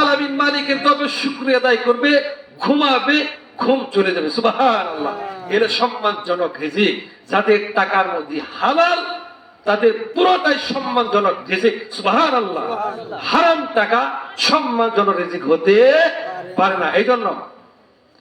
আলামিন, মালিকের তবে শুকরিয়া আদায় করবে, ঘুমাবে, ঘুম চলে যাবে। সুবহানাল্লাহ। এর সম্মানজনক রিজিক, যাদের টাকার মধ্যে হালাল তাদের পুরোটাই সম্মানজনক রিজিক। সুবহানাল্লাহ। হারাম টাকা সম্মানজনক রিজিক হতে পারে না। এই জন্য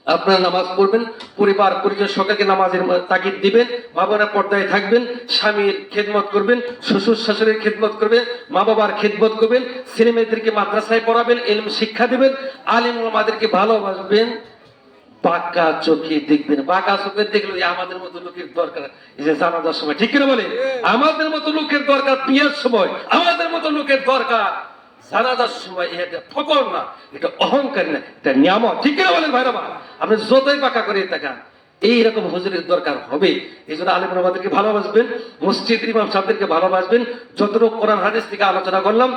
আপনারা নামাজ পড়বেন, পরিবার পরিজন সকলকে নামাজের তাগিদ দিবেন, মা বোনের পর্দায় থাকবেন, স্বামীর খেদমত করবেন, শ্বশুর শাশুড়ির খেদমত করবেন, মা বাবার খেদমত করবেন, ছেলে মেয়েদেরকে মাদ্রাসায় পড়াবেন, ইলম শিক্ষা দিবেন, আলিম ওলামাদেরকে ভালোবাসবেন, বাঁকা চোখে দেখবেন। বাঁকা চোখে দেখলে আমাদের মতো লোকের দরকার এই যে জানাজার সময়, ঠিক কিনা বলে? আমাদের মতো লোকের দরকার বিয়ের সময়, আমাদের মতো লোকের দরকার জানাজার সময়। এটা ফকর না, এটা অহংকার না, এটা নিয়ামত, ঠিক কিনা বলেন ভাইরা? আপনি যতই বাঁকা করে তাকান এইরকম হুজুরের দরকার হবে। এই জন্য আলিম ওলামাদেরকে ভালোবাসবেন, মসজিদের ইমাম সাহেবদেরকে ভালোবাসবেন। যতটুকু কোরআন হাদিস থেকে আলোচনা করলাম,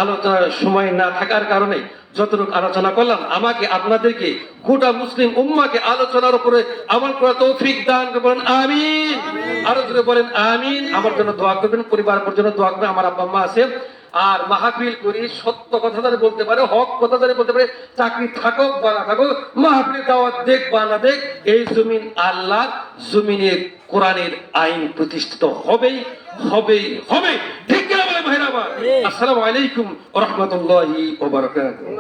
আলোচনার সময় না থাকার কারণে যতটুকু আলোচনা করলাম, আমাকে আপনাদেরকে গোটা মুসলিম উম্মাকে আলোচনার উপরে আমল করার তৌফিক দান করবেন। আমিন। আরো জোরে বলেন আমিন। আমার জন্য দোয়া করবেন, পরিবারের জন্য দোয়া করবেন। আমার আব্বা আম্মা আছে, আর মাহফিল করি, সত্য কথা জানি বলতে পারে, হক কথা জানি বলতে পারে, চাকরি থাকুক বা না থাকুক, মাহফিলের দাওয়াত দেখ বা না দেখ, এই জমিন আল্লাহ, জমিনে কোরআনের আইন প্রতিষ্ঠিত হবেই হবেই হবে, ঠিক কিনা বলে ভাইরা আমার? আসসালামু আলাইকুম ওয়া রাহমাতুল্লাহি ওয়া বারাকাতুহু।